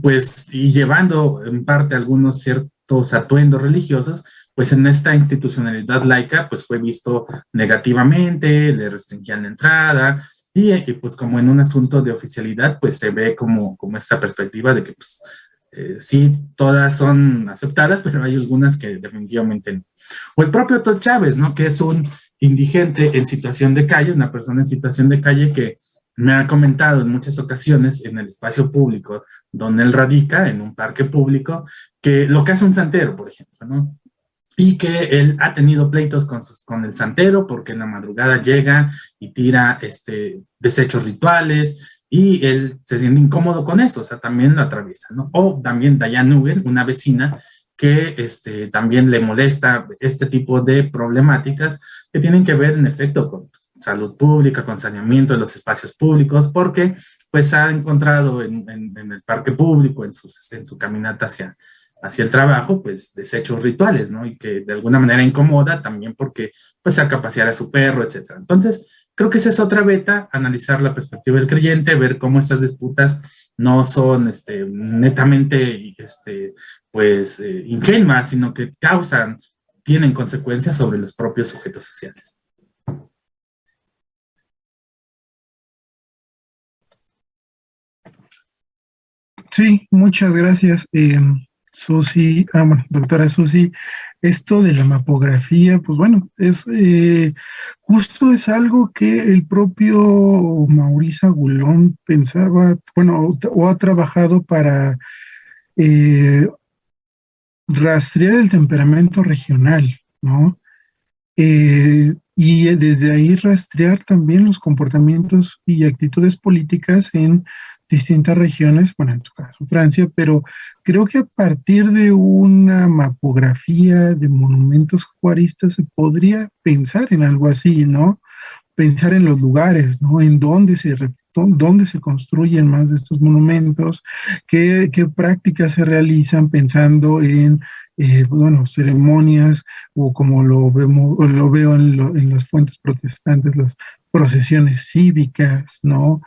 pues, y llevando en parte algunos ciertos atuendos religiosos, pues en esta institucionalidad laica, pues fue visto negativamente, le restringían la entrada, y pues como en un asunto de oficialidad, pues se ve como esta perspectiva de que, pues, sí, todas son aceptadas, pero hay algunas que definitivamente no. O el propio Todd Chávez, ¿no? Que es un indigente en situación de calle, una persona en situación de calle que me ha comentado en muchas ocasiones en el espacio público donde él radica, en un parque público, que lo que hace un santero, por ejemplo, ¿no? Y que él ha tenido pleitos con el santero porque en la madrugada llega y tira desechos rituales, y él se siente incómodo con eso, o sea, también lo atraviesa, ¿no? O también Diane Nugent, una vecina, que también le molesta este tipo de problemáticas que tienen que ver, en efecto, con salud pública, con saneamiento de los espacios públicos, porque pues ha encontrado en el parque público, en su caminata hacia el trabajo, pues desechos rituales, ¿no? Y que de alguna manera incomoda también porque pues saca a pasear a su perro, etcétera. Entonces, creo que esa es otra beta, analizar la perspectiva del creyente, ver cómo estas disputas no son netamente pues ingenuas, sino que tienen consecuencias sobre los propios sujetos sociales. Sí, muchas gracias, Susi, bueno, doctora Susi. Esto de la mapografía, pues bueno, justo es algo que el propio Maurice Agulón pensaba, bueno, o ha trabajado para rastrear el temperamento regional, ¿no? Y desde ahí rastrear también los comportamientos y actitudes políticas en distintas regiones, bueno, en su caso Francia, pero creo que a partir de una mapografía de monumentos juaristas se podría pensar en algo así, ¿no? Pensar en los lugares, ¿no? En dónde se construyen más de estos monumentos, qué prácticas se realizan pensando en bueno, ceremonias, o como lo veo en las fuentes protestantes, las procesiones cívicas, ¿no?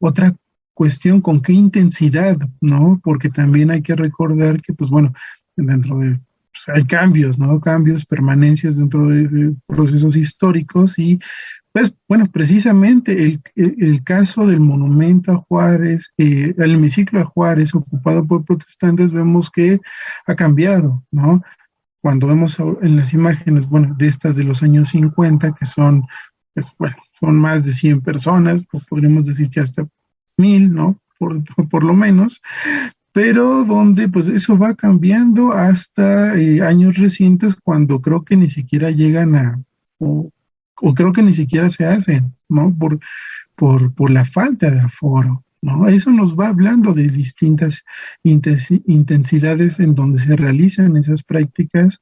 Otra cuestión, ¿con qué intensidad, no? Porque también hay que recordar que, pues bueno, dentro de, pues, hay cambios, ¿no? Cambios, permanencias dentro de procesos históricos, y pues bueno, precisamente el caso del monumento a Juárez, el hemiciclo a Juárez ocupado por protestantes, vemos que ha cambiado, ¿no? Cuando vemos en las imágenes, bueno, de estas de los años 50, que son, pues bueno, son más de 100 personas, o podríamos decir que hasta 1000, ¿no? Por lo menos, pero donde pues eso va cambiando hasta años recientes, cuando creo que ni siquiera llegan o creo que ni siquiera se hacen, ¿no? Por la falta de aforo, ¿no? Eso nos va hablando de distintas intensidades en donde se realizan esas prácticas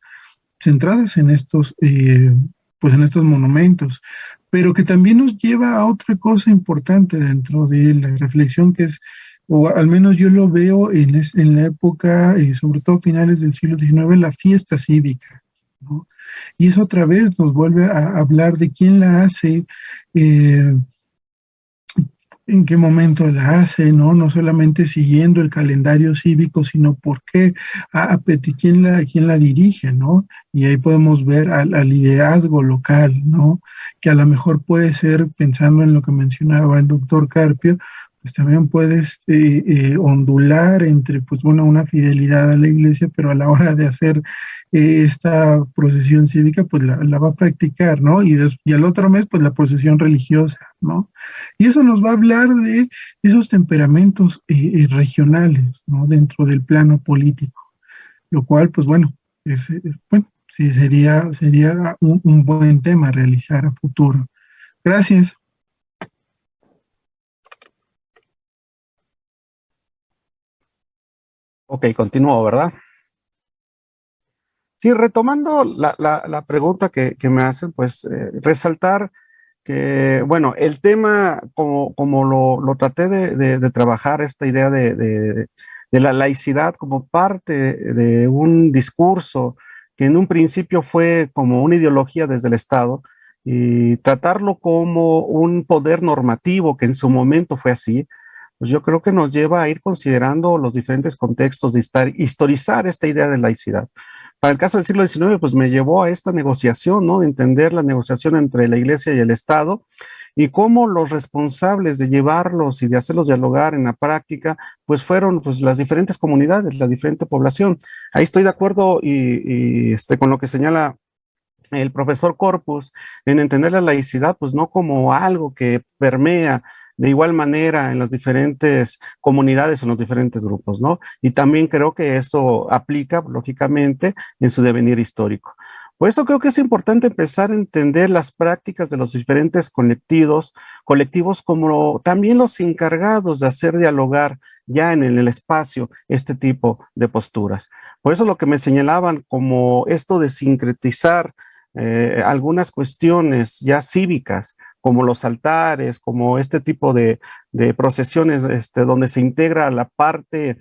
centradas en estos pues en estos monumentos, pero que también nos lleva a otra cosa importante dentro de la reflexión, que es, o al menos yo lo veo en la época, sobre todo finales del siglo XIX, la fiesta cívica, ¿no? Y eso otra vez nos vuelve a hablar de quién la hace, en qué momento la hace, ¿no? No solamente siguiendo el calendario cívico, sino por qué, quién la dirige, ¿no? Y ahí podemos ver al liderazgo local, ¿no? Que a lo mejor puede ser, pensando en lo que mencionaba el doctor Carpio, pues también puedes ondular entre, pues bueno, una fidelidad a la iglesia, pero a la hora de hacer esta procesión cívica, pues la va a practicar, ¿no? Y al otro mes, pues la procesión religiosa, ¿no? Y eso nos va a hablar de esos temperamentos regionales, ¿no? Dentro del plano político, lo cual, pues bueno, bueno, sí sería un buen tema a realizar a futuro. Gracias. Ok, continúo, ¿verdad? Sí, retomando la pregunta que me hacen, pues resaltar que, bueno, el tema, como lo traté de trabajar, esta idea de la laicidad como parte de un discurso que en un principio fue como una ideología desde el Estado, y tratarlo como un poder normativo que en su momento fue así, pues yo creo que nos lleva a ir considerando los diferentes contextos de historizar esta idea de laicidad. Para el caso del siglo XIX, pues me llevó a esta negociación, ¿no? De entender la negociación entre la Iglesia y el Estado y cómo los responsables de llevarlos y de hacerlos dialogar en la práctica, pues fueron pues, las diferentes comunidades, la diferente población. Ahí estoy de acuerdo con lo que señala el profesor Corpus, en entender la laicidad, pues no como algo que permea de igual manera en las diferentes comunidades o en los diferentes grupos, ¿no? Y también creo que eso aplica, lógicamente, en su devenir histórico. Por eso creo que es importante empezar a entender las prácticas de los diferentes colectivos como también los encargados de hacer dialogar ya en el espacio este tipo de posturas. Por eso lo que me señalaban como esto de sincretizar algunas cuestiones ya cívicas, como los altares, como este tipo de procesiones donde se integra la parte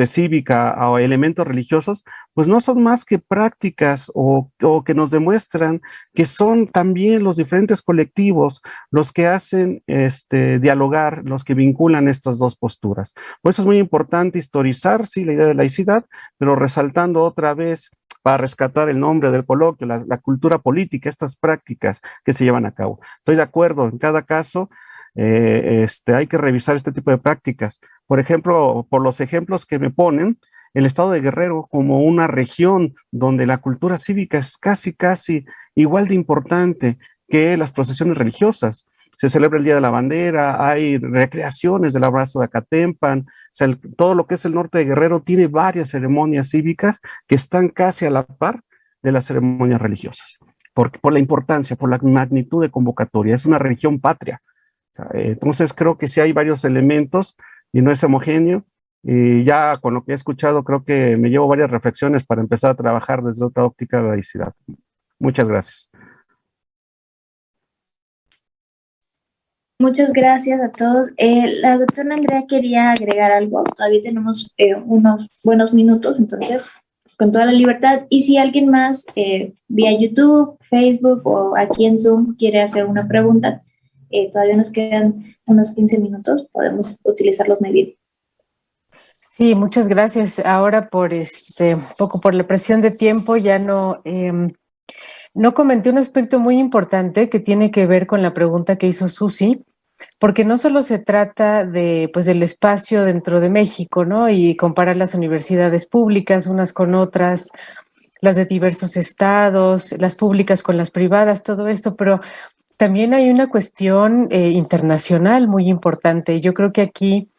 cívica o elementos religiosos, pues no son más que prácticas o que nos demuestran que son también los diferentes colectivos los que hacen dialogar, los que vinculan estas dos posturas. Por eso es muy importante historizar, sí, la idea de laicidad, pero resaltando otra vez para rescatar el nombre del coloquio, la cultura política, estas prácticas que se llevan a cabo. Estoy de acuerdo, en cada caso hay que revisar este tipo de prácticas. Por ejemplo, por los ejemplos que me ponen, el estado de Guerrero como una región donde la cultura cívica es casi igual de importante que las procesiones religiosas. Se celebra el Día de la Bandera, hay recreaciones del abrazo de Acatempan, o sea, todo lo que es el norte de Guerrero tiene varias ceremonias cívicas que están casi a la par de las ceremonias religiosas, por la importancia, por la magnitud de convocatoria. Es una región patria. O sea, entonces creo que sí hay varios elementos y no es homogéneo. Y ya con lo que he escuchado creo que me llevo varias reflexiones para empezar a trabajar desde otra óptica de la laicidad. Muchas gracias. Muchas gracias a todos. La doctora Andrea quería agregar algo. Todavía tenemos unos buenos minutos, entonces, con toda la libertad. Y si alguien más vía YouTube, Facebook o aquí en Zoom quiere hacer una pregunta, todavía nos quedan unos 15 minutos. Podemos utilizarlos muy bien. Sí, muchas gracias. Ahora por poco por la presión de tiempo ya no comenté un aspecto muy importante que tiene que ver con la pregunta que hizo Susi, porque no solo se trata del espacio dentro de México, ¿no? Y comparar las universidades públicas unas con otras, las de diversos estados, las públicas con las privadas, todo esto, pero también hay una cuestión internacional muy importante. Yo creo que aquí,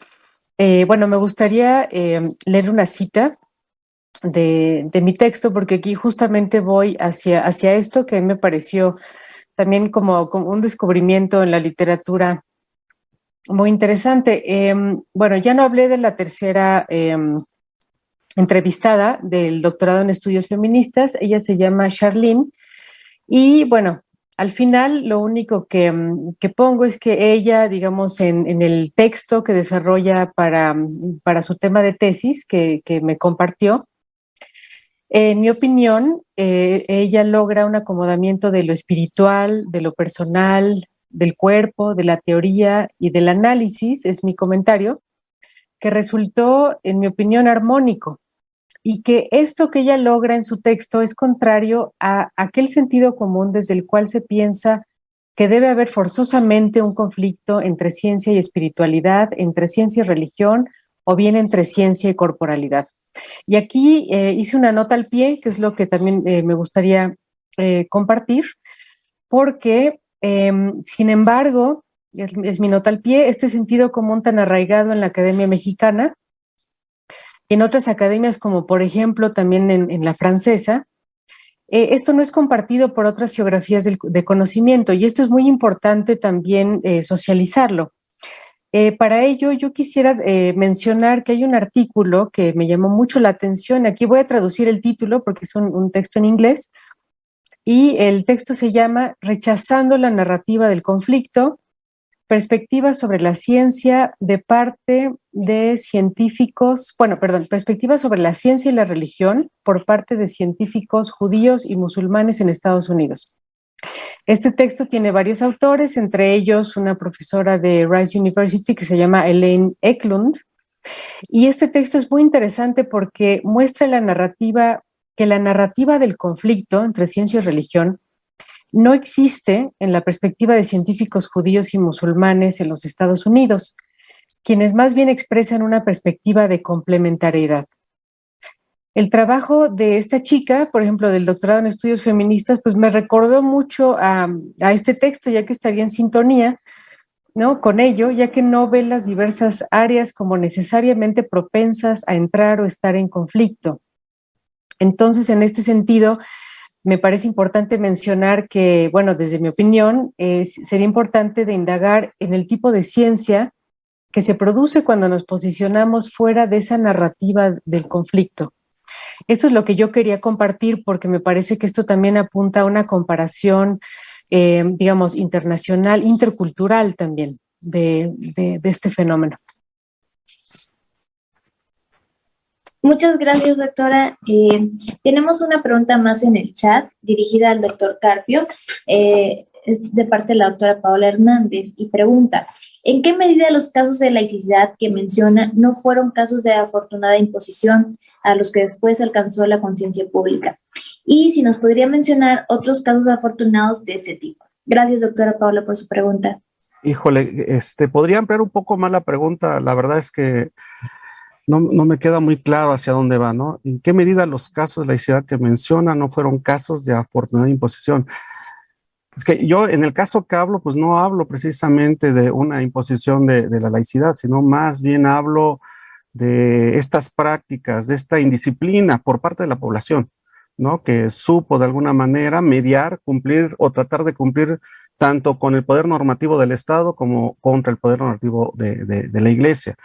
me gustaría leer una cita de mi texto, porque aquí justamente voy hacia esto que me pareció también como un descubrimiento en la literatura muy interesante. Ya no hablé de la tercera entrevistada del doctorado en estudios feministas. Ella se llama Charlene Y bueno, al final lo único que pongo es que ella, digamos, en el texto que desarrolla para su tema de tesis que me compartió, en mi opinión, ella logra un acomodamiento de lo espiritual, de lo personal, del cuerpo, de la teoría y del análisis, es mi comentario, que resultó, en mi opinión, armónico y que esto que ella logra en su texto es contrario a aquel sentido común desde el cual se piensa que debe haber forzosamente un conflicto entre ciencia y espiritualidad, entre ciencia y religión, o bien entre ciencia y corporalidad. Y aquí hice una nota al pie, que es lo que también me gustaría compartir, porque, sin embargo, es mi nota al pie, este sentido común tan arraigado en la Academia Mexicana, en otras academias como por ejemplo también en la francesa, esto no es compartido por otras geografías de conocimiento y esto es muy importante también socializarlo. Para ello, yo quisiera mencionar que hay un artículo que me llamó mucho la atención. Aquí voy a traducir el título porque es un texto en inglés y el texto se llama Rechazando la narrativa del conflicto, perspectivas sobre la ciencia de parte de científicos, bueno, perdón, perspectivas sobre la ciencia y la religión por parte de científicos judíos y musulmanes en Estados Unidos. Este texto tiene varios autores, entre ellos una profesora de Rice University que se llama Elaine Eklund. Y este texto es muy interesante porque muestra que la narrativa del conflicto entre ciencia y religión no existe en la perspectiva de científicos judíos y musulmanes en los Estados Unidos, quienes más bien expresan una perspectiva de complementariedad. El trabajo de esta chica, por ejemplo, del doctorado en estudios feministas, pues me recordó mucho a este texto, ya que estaría en sintonía, ¿no?, con ello, ya que no ve las diversas áreas como necesariamente propensas a entrar o estar en conflicto. Entonces, en este sentido, me parece importante mencionar que, bueno, desde mi opinión, sería importante de indagar en el tipo de ciencia que se produce cuando nos posicionamos fuera de esa narrativa del conflicto. Esto es lo que yo quería compartir porque me parece que esto también apunta a una comparación, digamos, internacional, intercultural también de este fenómeno. Muchas gracias, doctora. Tenemos una pregunta más en el chat dirigida al doctor Carpio, es de parte de la doctora Paola Hernández, y pregunta, ¿en qué medida los casos de laicidad que menciona no fueron casos de afortunada imposición a los que después alcanzó la conciencia pública? Y si nos podría mencionar otros casos afortunados de este tipo. Gracias, doctora Paola, por su pregunta. Híjole, podría ampliar un poco más la pregunta. La verdad es que no me queda muy claro hacia dónde va, ¿no? ¿En qué medida los casos de laicidad que menciona no fueron casos de afortunada imposición? Es que yo, en el caso que hablo, pues no hablo precisamente de una imposición de la laicidad, sino más bien hablo de estas prácticas, de esta indisciplina por parte de la población, ¿no? Que supo de alguna manera mediar, cumplir o tratar de cumplir tanto con el poder normativo del Estado como contra el poder normativo de la Iglesia.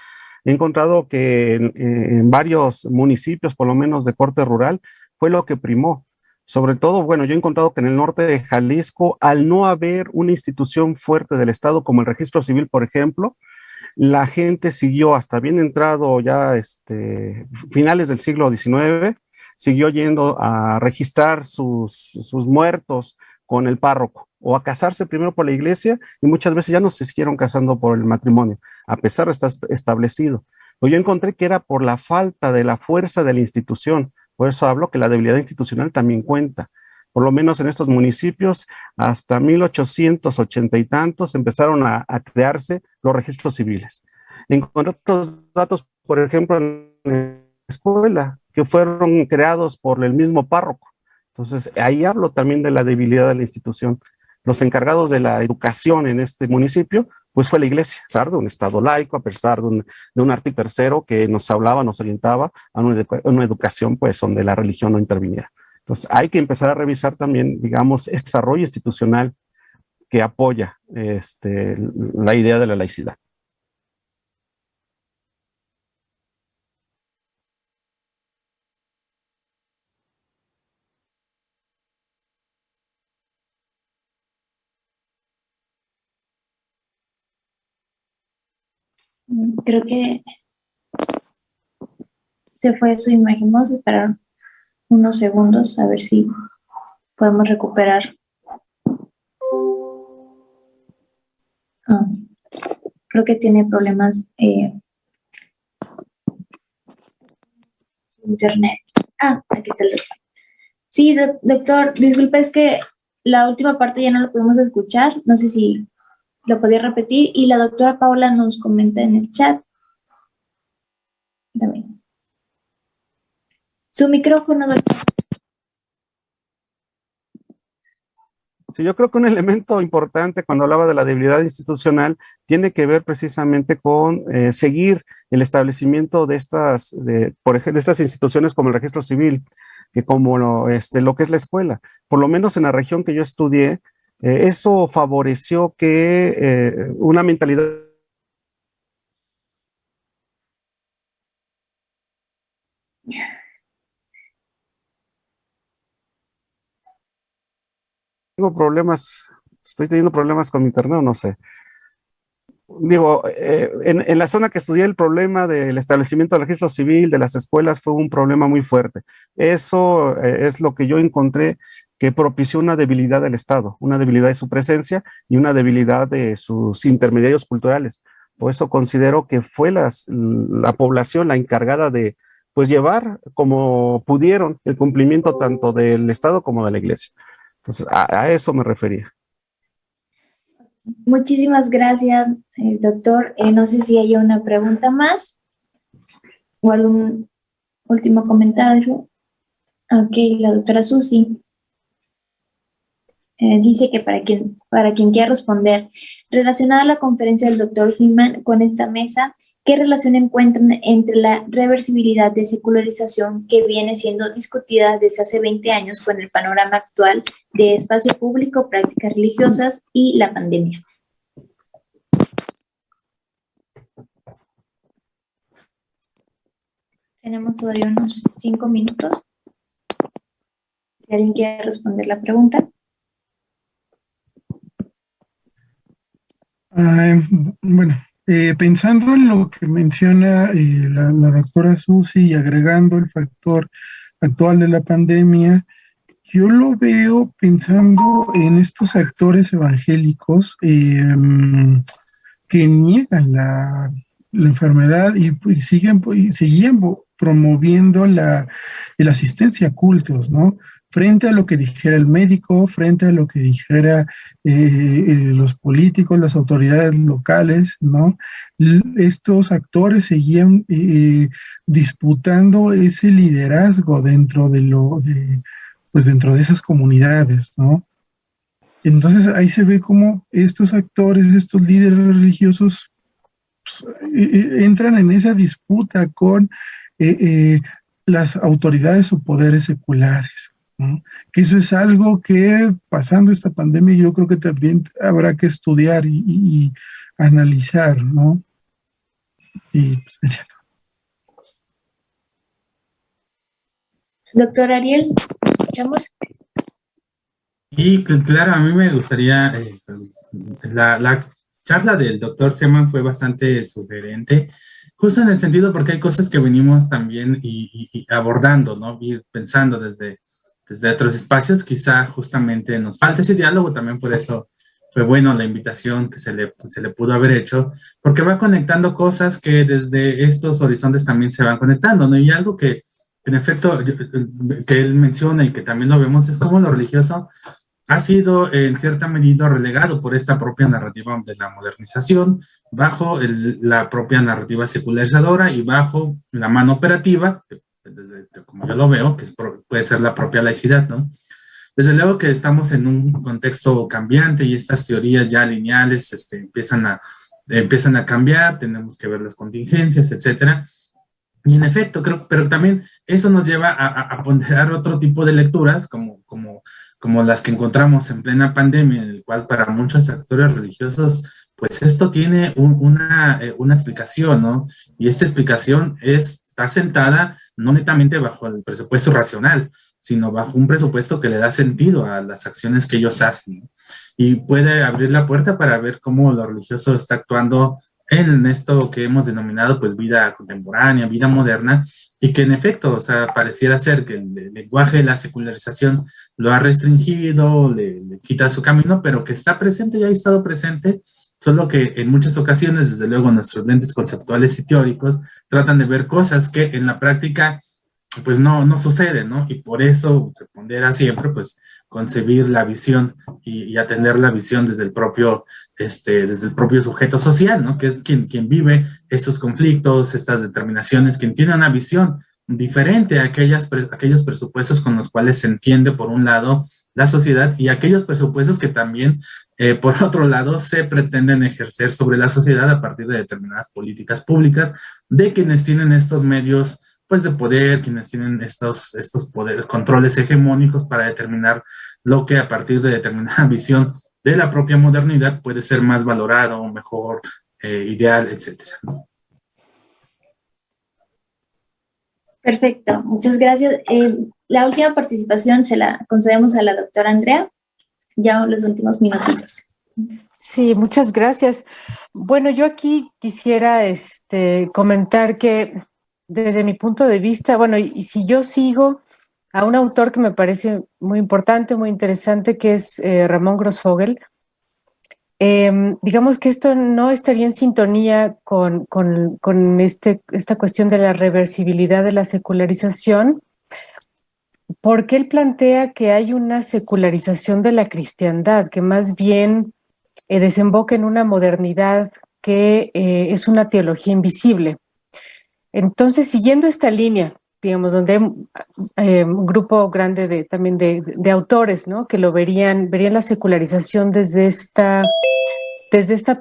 He encontrado que en varios municipios, por lo menos de corte rural, fue lo que primó. Sobre todo, bueno, yo he encontrado que en el norte de Jalisco, al no haber una institución fuerte del Estado como el registro civil, por ejemplo, la gente siguió hasta bien entrado ya finales del siglo XIX, siguió yendo a registrar sus muertos con el párroco o a casarse primero por la iglesia y muchas veces ya no se siguieron casando por el matrimonio, a pesar de estar establecido. Pero yo encontré que era por la falta de la fuerza de la institución. Por eso hablo que la debilidad institucional también cuenta. Por lo menos en estos municipios, hasta 1880 y tantos empezaron a crearse los registros civiles. Encontré otros datos, por ejemplo, en la escuela, que fueron creados por el mismo párroco. Entonces, ahí hablo también de la debilidad de la institución. Los encargados de la educación en este municipio, pues fue la iglesia, a pesar de un estado laico, a pesar de un artículo tercero que nos hablaba, nos orientaba a una educación, pues, donde la religión no interviniera. Entonces, hay que empezar a revisar también, digamos, este desarrollo institucional que apoya la idea de la laicidad. Creo que se fue su imagen. Vamos a esperar unos segundos a ver si podemos recuperar. Creo que tiene problemas internet. Aquí está el doctor. Sí, doctor, disculpe, es que la última parte ya no lo pudimos escuchar. No sé si lo podía repetir. Y la doctora Paula nos comenta en el chat. También. Su micrófono, doctor. Sí, yo creo que un elemento importante cuando hablaba de la debilidad institucional tiene que ver precisamente con seguir el establecimiento de por ejemplo, de estas instituciones como el registro civil, que como lo que es la escuela. Por lo menos en la región que yo estudié, eso favoreció que una mentalidad estoy teniendo problemas con mi internet, no sé. Digo, en la zona que estudié, el problema del establecimiento del registro civil, de las escuelas, fue un problema muy fuerte. Eso es lo que yo encontré que propició una debilidad del Estado, una debilidad de su presencia y una debilidad de sus intermediarios culturales. Por eso considero que fue la población la encargada de pues llevar como pudieron el cumplimiento tanto del Estado como de la Iglesia. Entonces, a eso me refería. Muchísimas gracias, doctor. No sé si hay una pregunta más o algún último comentario. Ok, la doctora Susi dice que para quien quiera responder, relacionada a la conferencia del doctor Freeman con esta mesa, ¿qué relación encuentran entre la reversibilidad de secularización que viene siendo discutida desde hace 20 años con el panorama actual de espacio público, prácticas religiosas y la pandemia? Tenemos todavía unos 5 minutos. Si alguien quiere responder la pregunta. Bueno, pensando en lo que menciona la doctora Susi y agregando el factor actual de la pandemia, yo lo veo pensando en estos actores evangélicos que niegan la enfermedad y pues, seguían promoviendo la asistencia a cultos, ¿no? Frente a lo que dijera el médico, frente a lo que dijera los políticos, las autoridades locales, ¿no? Estos actores seguían disputando ese liderazgo dentro de esas comunidades, ¿no? Entonces ahí se ve cómo estos actores, estos líderes religiosos, pues, entran en esa disputa con las autoridades o poderes seculares, ¿no? Que eso es algo que, pasando esta pandemia, yo creo que también habrá que estudiar y analizar, ¿no? Y pues, sería todo. Doctor Ariel, ¿escuchamos? Y claro, a mí me gustaría, la charla del doctor Seman fue bastante sugerente, justo en el sentido porque hay cosas que venimos también y abordando, ¿no? Ir pensando desde otros espacios, quizá justamente nos falta ese diálogo, también por eso fue bueno la invitación que se le pudo haber hecho, porque va conectando cosas que desde estos horizontes también se van conectando, ¿no? Y algo que en efecto, que él menciona y que también lo vemos, es cómo lo religioso ha sido en cierta medida relegado por esta propia narrativa de la modernización, bajo la propia narrativa secularizadora y bajo la mano operativa, como yo lo veo, que puede ser la propia laicidad, ¿no? Desde luego que estamos en un contexto cambiante y estas teorías ya lineales empiezan a cambiar, tenemos que ver las contingencias, etcétera. Y en efecto, pero también eso nos lleva a ponderar otro tipo de lecturas, como las que encontramos en plena pandemia, en el cual para muchos actores religiosos, pues esto tiene una explicación, ¿no? Y esta explicación está sentada no netamente bajo el presupuesto racional, sino bajo un presupuesto que le da sentido a las acciones que ellos hacen, ¿no? Y puede abrir la puerta para ver cómo lo religioso está actuando en esto que hemos denominado pues vida contemporánea, vida moderna, y que en efecto, o sea, pareciera ser que el lenguaje de la secularización lo ha restringido, le quita su camino, pero que está presente y ha estado presente, solo que en muchas ocasiones, desde luego, nuestros lentes conceptuales y teóricos tratan de ver cosas que en la práctica pues no suceden, ¿no? Y por eso se pondera siempre pues concebir la visión y atender la visión desde el propio sujeto social, ¿no? Que es quien vive estos conflictos, estas determinaciones, quien tiene una visión diferente a aquellos presupuestos con los cuales se entiende, por un lado, la sociedad, y aquellos presupuestos que también, por otro lado, se pretenden ejercer sobre la sociedad a partir de determinadas políticas públicas de quienes tienen estos medios pues de poder, quienes tienen estos controles hegemónicos para determinar lo que a partir de determinada visión de la propia modernidad puede ser más valorado, mejor, ideal, etcétera, ¿no? Perfecto, muchas gracias. La última participación se la concedemos a la doctora Andrea, ya los últimos minutitos. Sí, muchas gracias. Bueno, yo aquí quisiera comentar que desde mi punto de vista, bueno, y si yo sigo a un autor que me parece muy importante, muy interesante, que es Ramón Grossfogel, digamos que esto no estaría en sintonía con esta cuestión de la reversibilidad de la secularización, porque él plantea que hay una secularización de la cristiandad, que más bien desemboca en una modernidad que es una teología invisible. Entonces, siguiendo esta línea, digamos, donde hay un grupo grande también de autores, ¿no?, que lo verían la secularización desde esta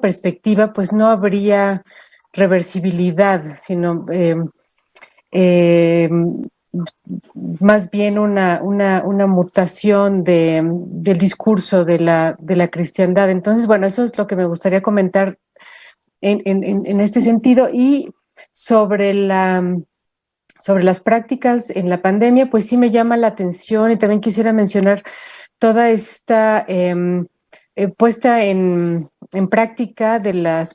perspectiva, pues no habría reversibilidad, sino más bien una mutación del discurso de la cristiandad. Entonces, bueno, eso es lo que me gustaría comentar en este sentido. Y sobre las prácticas en la pandemia, pues sí me llama la atención, y también quisiera mencionar toda esta puesta en práctica de las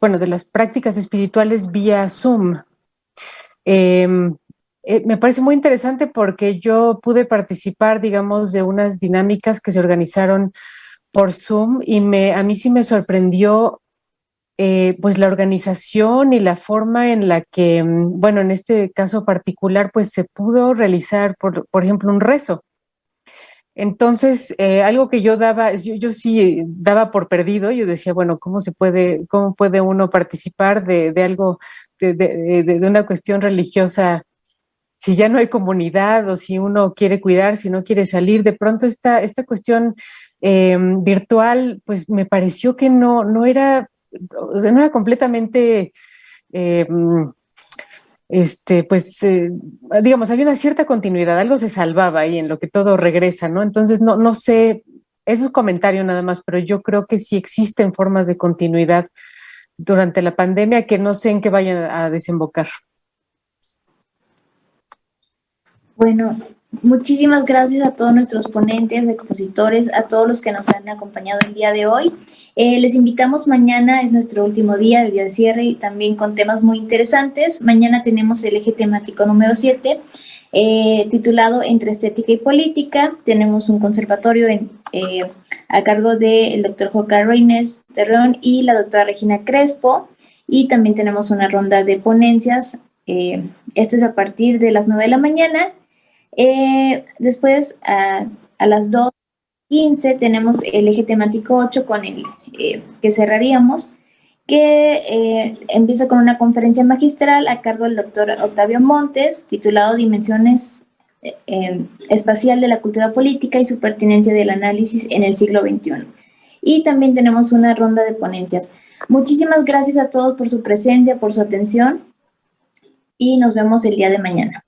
prácticas espirituales vía Zoom. Me parece muy interesante porque yo pude participar, digamos, de unas dinámicas que se organizaron por Zoom, y a mí sí me sorprendió pues la organización y la forma en la que, bueno, en este caso particular, pues se pudo realizar, por ejemplo, un rezo. Entonces, algo que yo sí daba por perdido. Yo decía, bueno, ¿cómo puede uno participar de algo, de una cuestión religiosa, si ya no hay comunidad, o si uno quiere cuidar, si no quiere salir? De pronto esta cuestión virtual, pues me pareció que no era completamente, digamos, había una cierta continuidad, algo se salvaba ahí en lo que todo regresa, ¿no? Entonces, no sé, es un comentario nada más, pero yo creo que sí existen formas de continuidad durante la pandemia que no sé en qué vayan a desembocar. Bueno, muchísimas gracias a todos nuestros ponentes, expositores, a todos los que nos han acompañado el día de hoy. Les invitamos mañana, es nuestro último día, el día de cierre, y también con temas muy interesantes. Mañana tenemos el eje temático número 7, titulado Entre Estética y Política. Tenemos un conservatorio a cargo del doctor Joca Reynés Terrón y la doctora Regina Crespo, y también tenemos una ronda de ponencias. Esto es a partir de las 9 de la mañana. Después, a las 2:15, tenemos el eje temático 8 con el que cerraríamos, que empieza con una conferencia magistral a cargo del doctor Octavio Montes, titulado Dimensiones espacial de la cultura política y su pertinencia del análisis en el siglo XXI. Y también tenemos una ronda de ponencias. Muchísimas gracias a todos por su presencia, por su atención, y nos vemos el día de mañana.